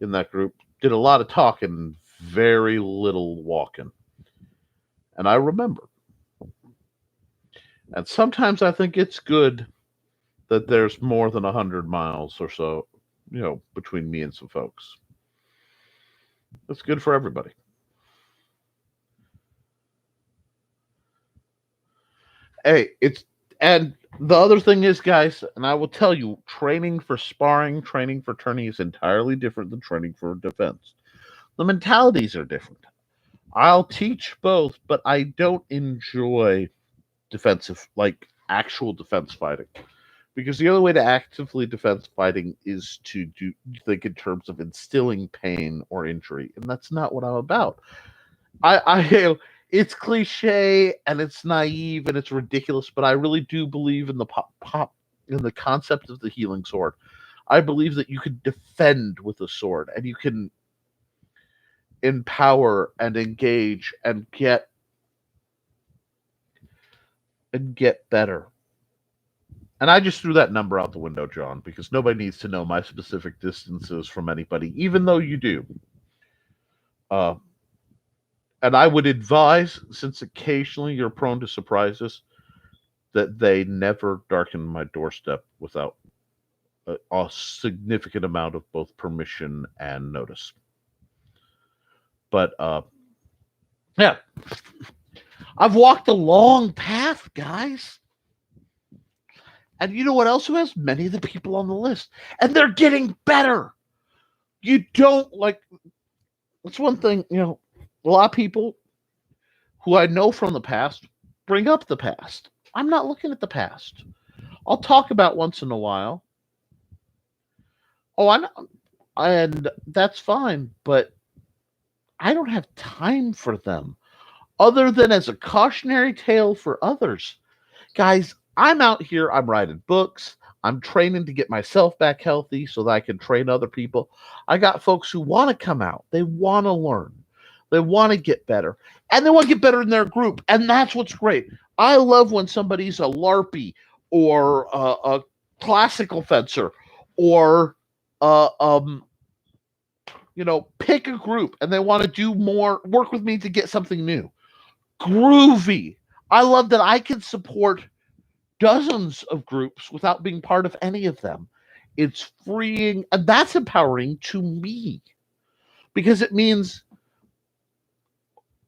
Speaker 1: in that group did a lot of talking, very little walking. And I remember. And sometimes I think it's good that there's more than 100 miles or so, between me and some folks. It's good for everybody. Hey, and the other thing is, guys, and I will tell you, training for sparring, training for turning is entirely different than training for defense. The mentalities are different. I'll teach both, but I don't enjoy defensive, like actual defense fighting. Because the only way to actively defense fighting is to think in terms of instilling pain or injury, and that's not what I'm about. It's cliche and it's naive and it's ridiculous, but I really do believe in the in the concept of the healing sword. I believe that you can defend with a sword and you can empower and engage and get better. And I just threw that number out the window, John, because nobody needs to know my specific distances from anybody, even though you do. And I would advise, since occasionally you're prone to surprises, that they never darken my doorstep without a significant amount of both permission and notice. But yeah, I've walked a long path, guys. And you know what else who has? Many of the people on the list. And they're getting better. You don't like, that's one thing, a lot of people who I know from the past bring up the past. I'm not looking at the past. I'll talk about once in a while. Oh, I know, and that's fine, but I don't have time for them other than as a cautionary tale for others. Guys, I'm out here, I'm writing books, I'm training to get myself back healthy so that I can train other people. I got folks who want to come out, they want to learn, they want to get better, and they want to get better in their group. And that's what's great. I love when somebody's a LARPy or a classical fencer or pick a group and they want to do more work with me to get something new. Groovy. I love that I can support dozens of groups without being part of any of them. It's freeing, and that's empowering to me because it means,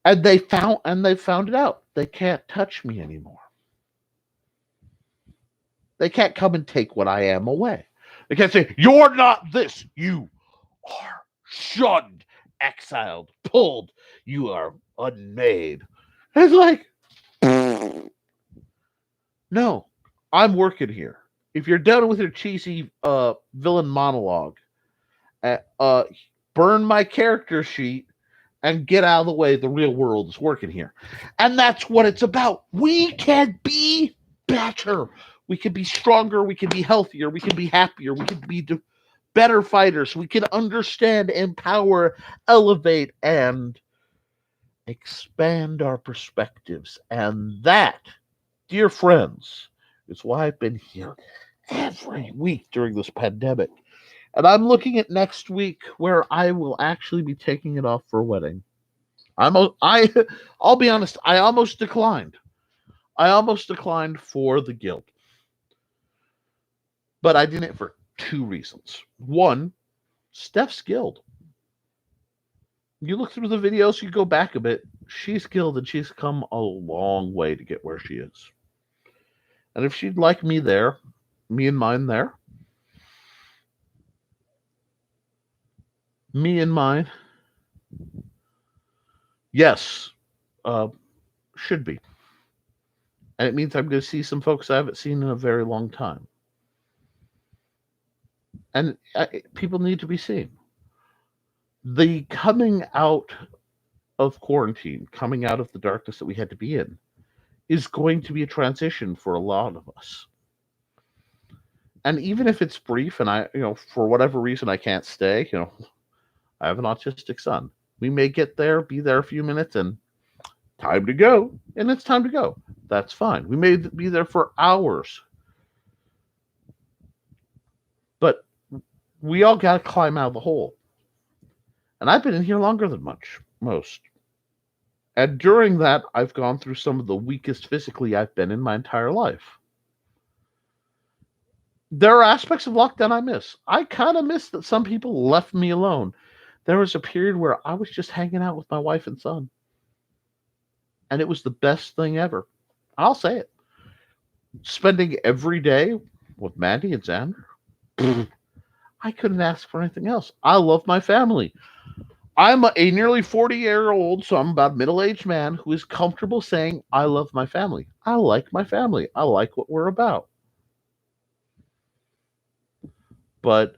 Speaker 1: and they found it out. They can't touch me anymore. They can't come and take what I am away. They can't say, "You're not this. You are shunned, exiled, pulled. You are unmade." It's like, no, I'm working here. If you're done with your cheesy villain monologue, burn my character sheet and get out of the way. The real world is working here. And that's what it's about. We can be better. We can be stronger. We can be healthier. We can be happier. We can be better fighters. We can understand, empower, elevate, and expand our perspectives. And that Dear friends, it's why I've been here every week during this pandemic. And I'm looking at next week where I will actually be taking it off for a wedding. I'll be honest, I almost declined. I almost declined for the guilt. But I didn't for two reasons. One, Stef's skilled. You look through the videos, you go back a bit, she's skilled and she's come a long way to get where she is. And if she'd like me there, me and mine there, me and mine, yes, should be. And it means I'm going to see some folks I haven't seen in a very long time. And people need to be seen. The coming out of quarantine, coming out of the darkness that we had to be in, is going to be a transition for a lot of us. And even if it's brief and for whatever reason I can't stay, I have an autistic son. We may get there, be there a few minutes, and time to go. And it's time to go. That's fine. We may be there for hours. But we all got to climb out of the hole. And I've been in here longer than most. And during that, I've gone through some of the weakest physically I've been in my entire life. There are aspects of lockdown I miss. I kind of miss that some people left me alone. There was a period where I was just hanging out with my wife and son. And it was the best thing ever. I'll say it. Spending every day with Mandy and Xander, I couldn't ask for anything else. I love my family. I'm a nearly 40-year-old, so I'm about a middle-aged man who is comfortable saying, I love my family. I like my family. I like what we're about. But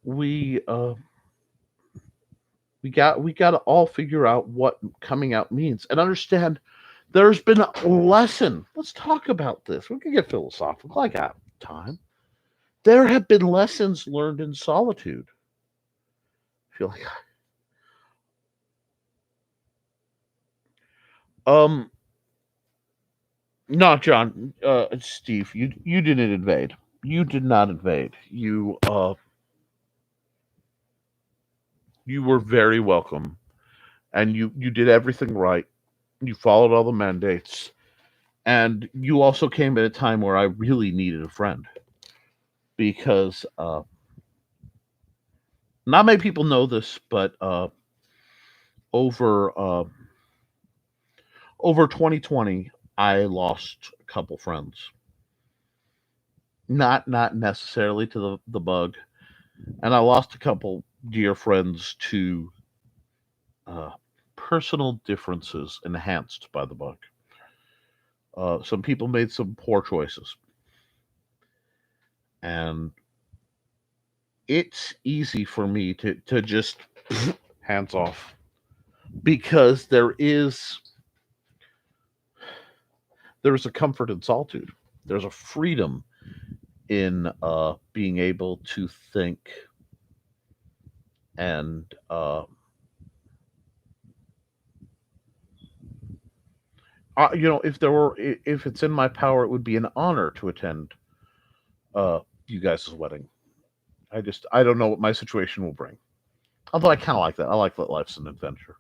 Speaker 1: we got to all figure out what coming out means and understand there's been a lesson. Let's talk about this. We can get philosophical. I got time. There have been lessons learned in solitude. I feel like no, John, Steve, you didn't invade. You did not invade. You were very welcome, and you did everything right. You followed all the mandates, and you also came at a time where I really needed a friend because not many people know this, but over 2020, I lost a couple friends. Not necessarily to the bug, and I lost a couple dear friends to personal differences enhanced by the bug. Some people made some poor choices, and it's easy for me to just hands off because there is a comfort in solitude. There's a freedom in being able to think and if it's in my power, it would be an honor to attend you guys' wedding. I don't know what my situation will bring. Although I kind of like that. I like that life's an adventure.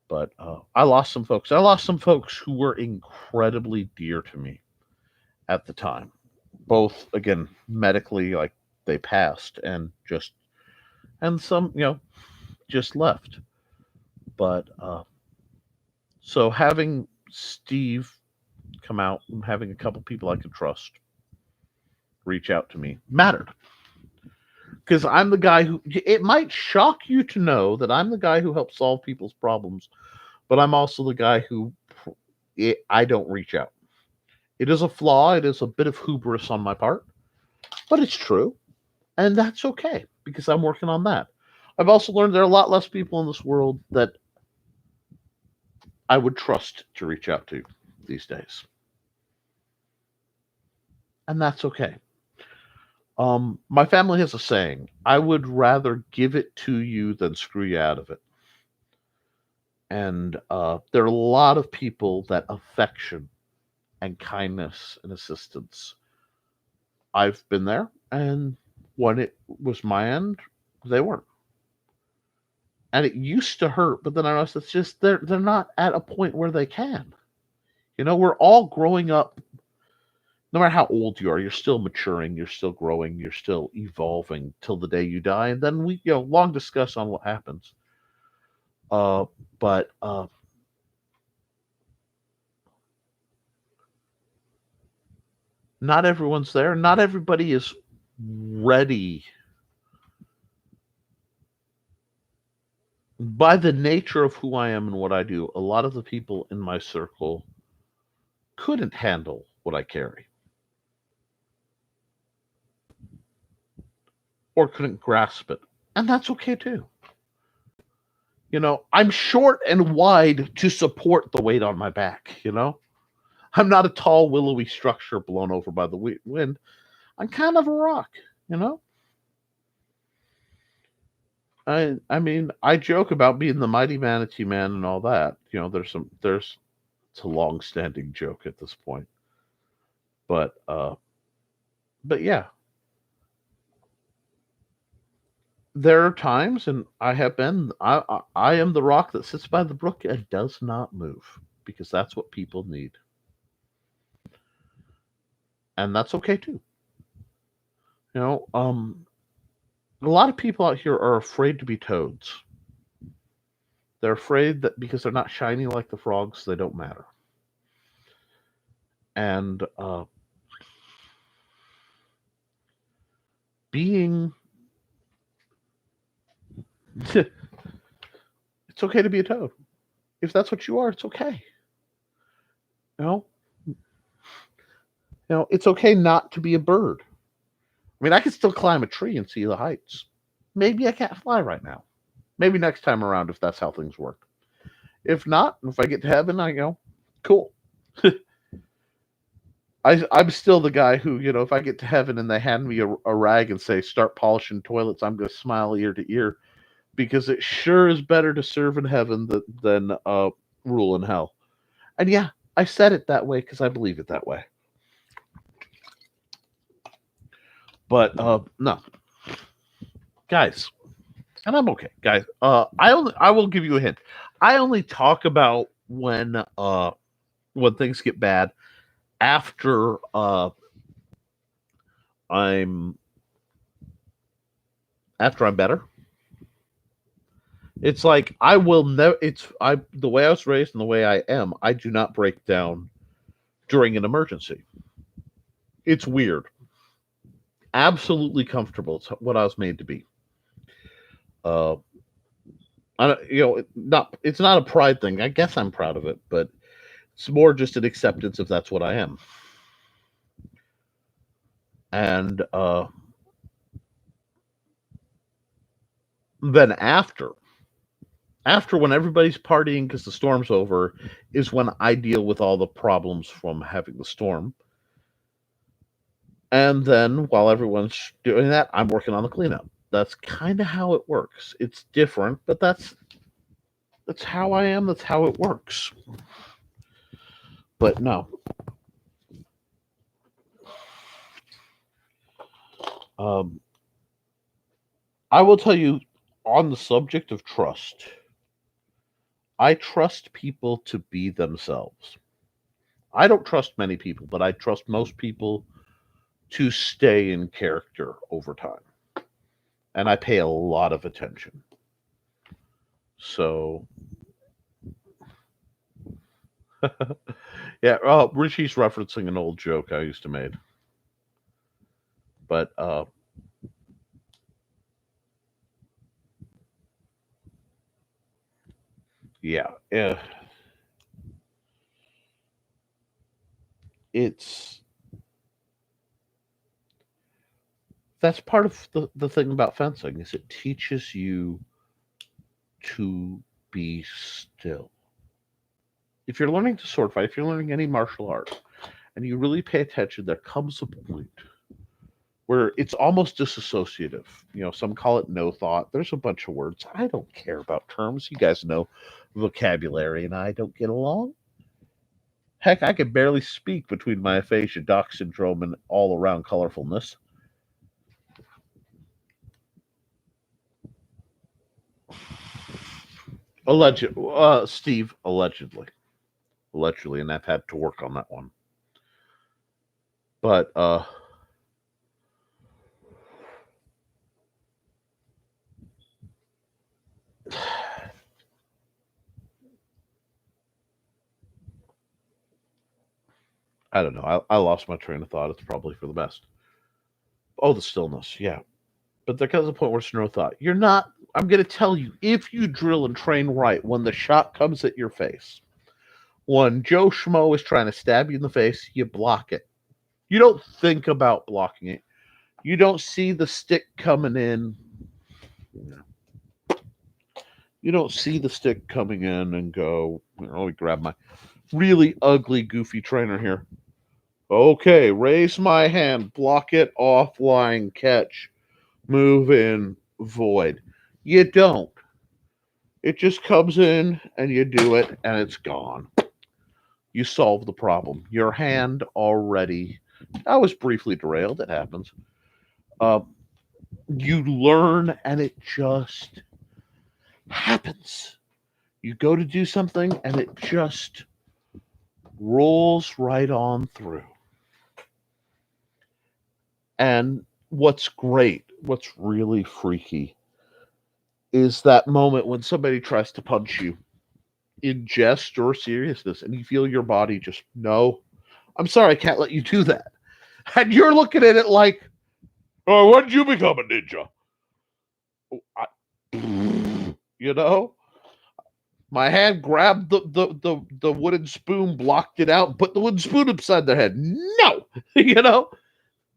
Speaker 1: But I lost some folks. I lost some folks who were incredibly dear to me at the time. Both, again, medically, like they passed, and some, just left. But so having Steve come out and having a couple people I could trust reach out to me mattered. Because I'm the guy who, it might shock you to know that I'm the guy who helps solve people's problems, but I'm also the guy who I don't reach out. It is a flaw. It is a bit of hubris on my part, but it's true. And that's okay because I'm working on that. I've also learned there are a lot less people in this world that I would trust to reach out to these days. And that's okay. My family has a saying: I would rather give it to you than screw you out of it. And there are a lot of people that affection and kindness and assistance. I've been there, and when it was my end, they weren't. And it used to hurt, but then I realized it's just they're not at a point where they can. We're all growing up. No matter how old you are, you're still maturing, you're still growing, you're still evolving till the day you die, and then we long discuss on what happens. But not everyone's there. Not everybody is ready. By the nature of who I am and what I do, a lot of the people in my circle couldn't handle what I carry or couldn't grasp it. And that's okay too. I'm short and wide to support the weight on my back, I'm not a tall, willowy structure blown over by the wind. I'm kind of a rock, I mean, I joke about being the mighty manatee man and all that. It's a long-standing joke at this point. But yeah. There are times, and I have been, I am the rock that sits by the brook and does not move, because that's what people need. And that's okay too. A lot of people out here are afraid to be toads. They're afraid that because they're not shiny like the frogs, they don't matter. And being it's okay to be a toad. If that's what you are, it's okay. It's okay not to be a bird. I mean, I can still climb a tree and see the heights. Maybe I can't fly right now. Maybe next time around, if that's how things work. If not, if I get to heaven, I go, cool. I'm still the guy who, if I get to heaven and they hand me a rag and say, start polishing toilets, I'm going to smile ear to ear, because it sure is better to serve in heaven than rule in hell. And yeah, I said it that way because I believe it that way. But no, guys, and I'm okay, guys. I will give you a hint. I only talk about when things get bad after I'm better. It's like I will never. The way I was raised and the way I am. I do not break down during an emergency. It's weird. Absolutely comfortable. It's what I was made to be. It's not a pride thing. I guess I'm proud of it, but it's more just an acceptance if that's what I am. And then after when everybody's partying because the storm's over, is when I deal with all the problems from having the storm. And then while everyone's doing that, I'm working on the cleanup. That's kind of how it works. It's different, but that's how I am. That's how it works. But no. I will tell you, on the subject of trust, I trust people to be themselves. I don't trust many people, but I trust most people to stay in character over time. And I pay a lot of attention. So, yeah, Richie's referencing an old joke I used to make. But, yeah. That's part of the thing about fencing, is it teaches you to be still. If you're learning to sword fight, if you're learning any martial art, and you really pay attention, there comes a point where it's almost disassociative. Some call it no thought. There's a bunch of words. I don't care about terms. You guys know vocabulary and I don't get along. Heck, I can barely speak between my aphasia, Doc syndrome, and all around colorfulness. Steve, allegedly, and I've had to work on that one. But I don't know. I lost my train of thought. It's probably for the best. Oh, the stillness, yeah. But there comes a point where it's no thought. You're not. I'm going to tell you, if you drill and train right, when the shot comes at your face, when Joe Schmo is trying to stab you in the face, you block it. You don't think about blocking it. You don't see the stick coming in. You don't see the stick coming in and go, let me grab my really ugly, goofy trainer here. Okay, raise my hand, block it, offline, catch, move in, void. You don't. It just comes in and you do it and it's gone. You solve the problem. Your hand already. I was briefly derailed. It happens. You learn and it just happens. You go to do something and it just rolls right on through. And what's great, what's really freaky, is that moment when somebody tries to punch you in jest or seriousness and you feel your body just, no, I'm sorry, I can't let you do that. And you're looking at it like, oh, when did you become a ninja? My hand grabbed the wooden spoon, blocked it out, put the wooden spoon upside their head. No,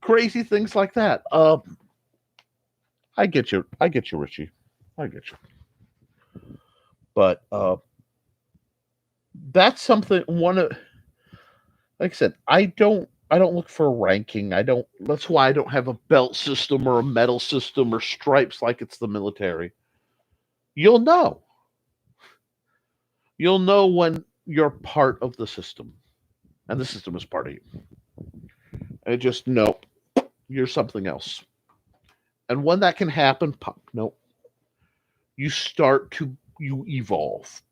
Speaker 1: crazy things like that. I get you, Richie. I get you. But that's something. Like I said, I don't look for a ranking. That's why I don't have a belt system or a medal system or stripes like it's the military. You'll know. You'll know when you're part of the system, and the system is part of you. And just know you're something else. And when that can happen, no, you you evolve,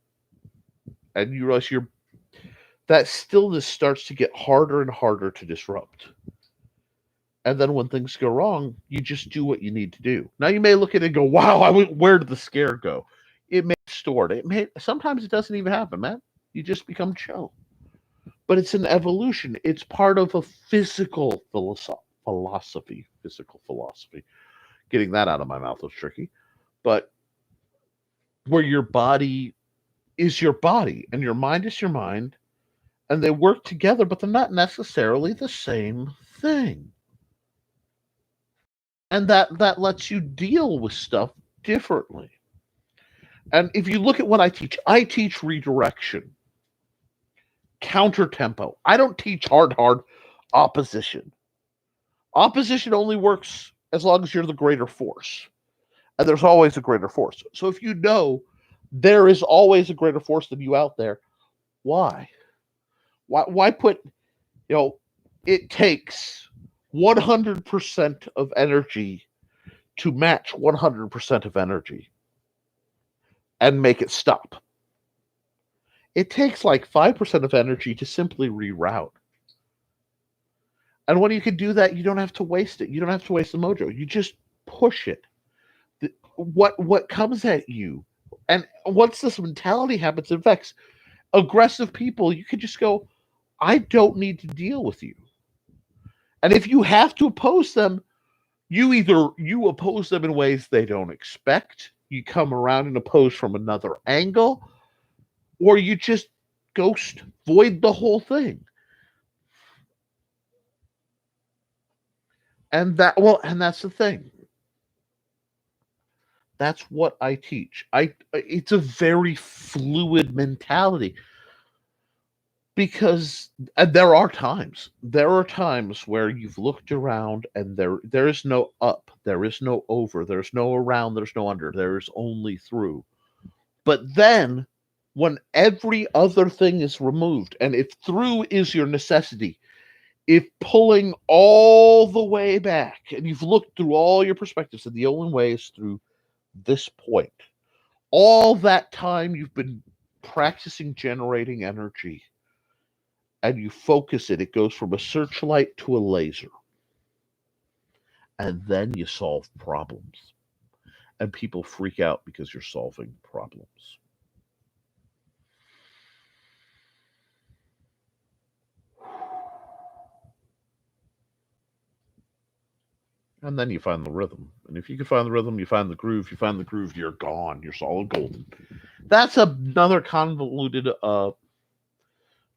Speaker 1: and you realize that stillness starts to get harder and harder to disrupt. And then when things go wrong, you just do what you need to do. Now you may look at it and go, "Wow, where did the scare go?" It may be stored. Sometimes it doesn't even happen, man. You just become chill. But it's an evolution. It's part of a physical philosophy. Physical philosophy. Getting that out of my mouth was tricky. But where your body is your body and your mind is your mind, and they work together, but they're not necessarily the same thing. And that lets you deal with stuff differently. And if you look at what I teach redirection, counter tempo. I don't teach hard opposition. Opposition only works as long as you're the greater force. And there's always a greater force. So if you know there is always a greater force than you out there, why? Why put, it takes 100% of energy to match 100% of energy and make it stop. It takes like 5% of energy to simply reroute. And when you can do that, you don't have to waste it. You don't have to waste the mojo. You just push it. What comes at you, and once this mentality happens, it affects aggressive people. You can just go, I don't need to deal with you. And if you have to oppose them, you oppose them in ways they don't expect. You come around and oppose from another angle, or you just ghost void the whole thing. And that's the thing. That's what I teach. It's a very fluid mentality because there are times where you've looked around and there is no up, there is no over, there's no around, there's no under, there's only through. But then when every other thing is removed, and if through is your necessity, if pulling all the way back and you've looked through all your perspectives and the only way is through this point, all that time you've been practicing generating energy and you focus it, it goes from a searchlight to a laser. And then you solve problems. And people freak out because you're solving problems. And then you find the rhythm. And if you can find the rhythm, you find the groove. You find the groove, you're gone. You're solid golden. That's another convoluted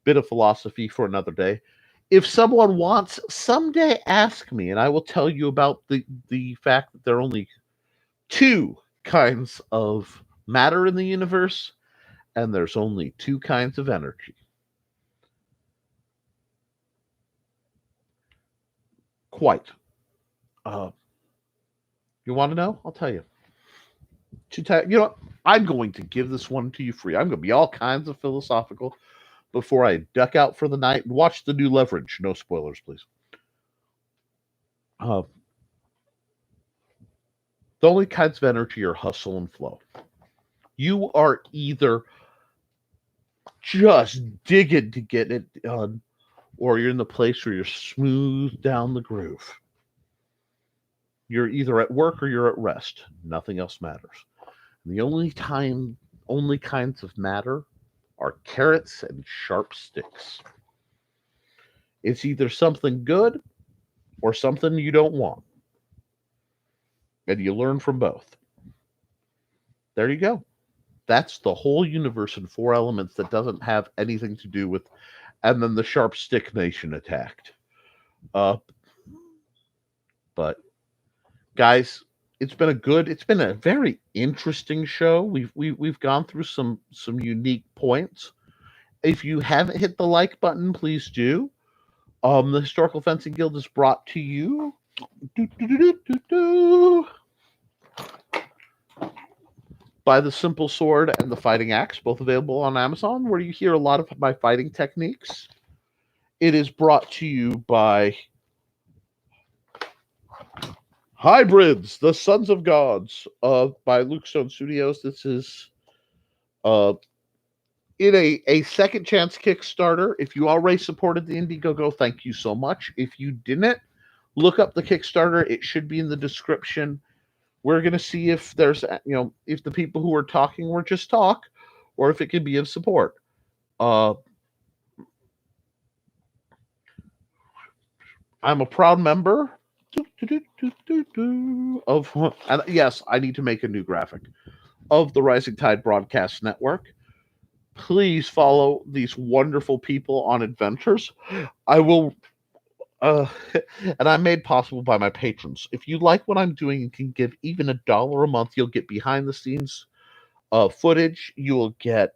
Speaker 1: bit of philosophy for another day. If someone wants, someday ask me, and I will tell you about the fact that there are only two kinds of matter in the universe, and there's only two kinds of energy. Quite. You want to know? I'll tell you. You know what? I'm going to give this one to you free. I'm going to be all kinds of philosophical before I duck out for the night and watch the new Leverage. No spoilers, please. The only kinds of energy are hustle and flow. You are either just digging to get it done, or you're in the place where you're smooth down the groove. You're either at work or you're at rest. Nothing else matters. And the only kinds of matter are carrots and sharp sticks. It's either something good or something you don't want. And you learn from both. There you go. That's the whole universe in 4 elements that doesn't have anything to do with, and then the sharp stick nation attacked. But guys, it's been a very interesting show. We've gone through some unique points. If you haven't hit the like button, please do. The Historical Fencing Guild is brought to you by the Simple Sword and the Fighting Axe, both available on Amazon, where you hear a lot of my fighting techniques. It is brought to you by Hybrids, the Sons of Gods, by Luke Stone Studios. This is in a second chance Kickstarter. If you already supported the Indiegogo, thank you so much. If you didn't, look up the Kickstarter. It should be in the description. We're going to see if there's, if the people who are talking were just talk, or if it can be of support. I'm a proud member of, and yes, I need to make a new graphic, of the Rising Tide Broadcast Network. Please follow these wonderful people on adventures. I will, and I'm made possible by my patrons. If you like what I'm doing and can give even $1 a month, you'll get behind the scenes footage. You will get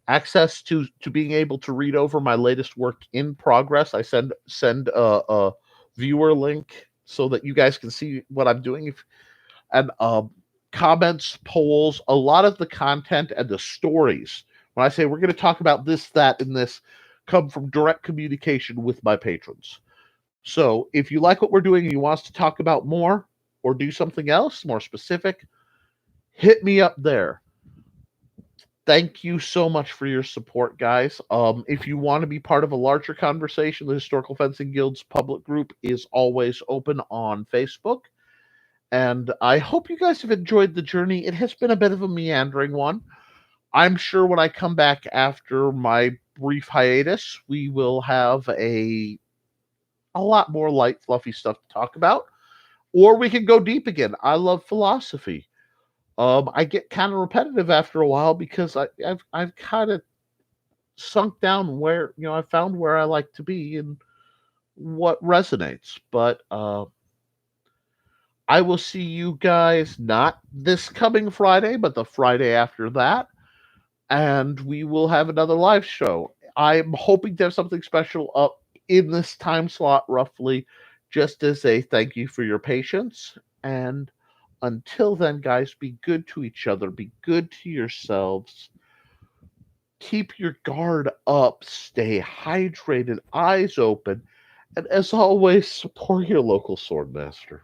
Speaker 1: access to being able to read over my latest work in progress. I send a viewer link so that you guys can see what I'm doing. And comments, polls, a lot of the content and the stories. When I say we're going to talk about this, that, and this, come from direct communication with my patrons. So if you like what we're doing and you want us to talk about more or do something else more specific, hit me up there. Thank you so much for your support, guys. If you want to be part of a larger conversation, the Historical Fencing Guild's public group is always open on Facebook. And I hope you guys have enjoyed the journey. It has been a bit of a meandering one. I'm sure when I come back after my brief hiatus, we will have a lot more light, fluffy stuff to talk about. Or we can go deep again. I love philosophy. I get kind of repetitive after a while because I've kind of sunk down where, I found where I like to be and what resonates. But I will see you guys not this coming Friday, but the Friday after that. and we will have another live show. I'm hoping to have something special up in this time slot, roughly, just as a thank you for your patience. And until then, guys, be good to each other, be good to yourselves, keep your guard up, stay hydrated, eyes open, and as always, support your local swordmaster.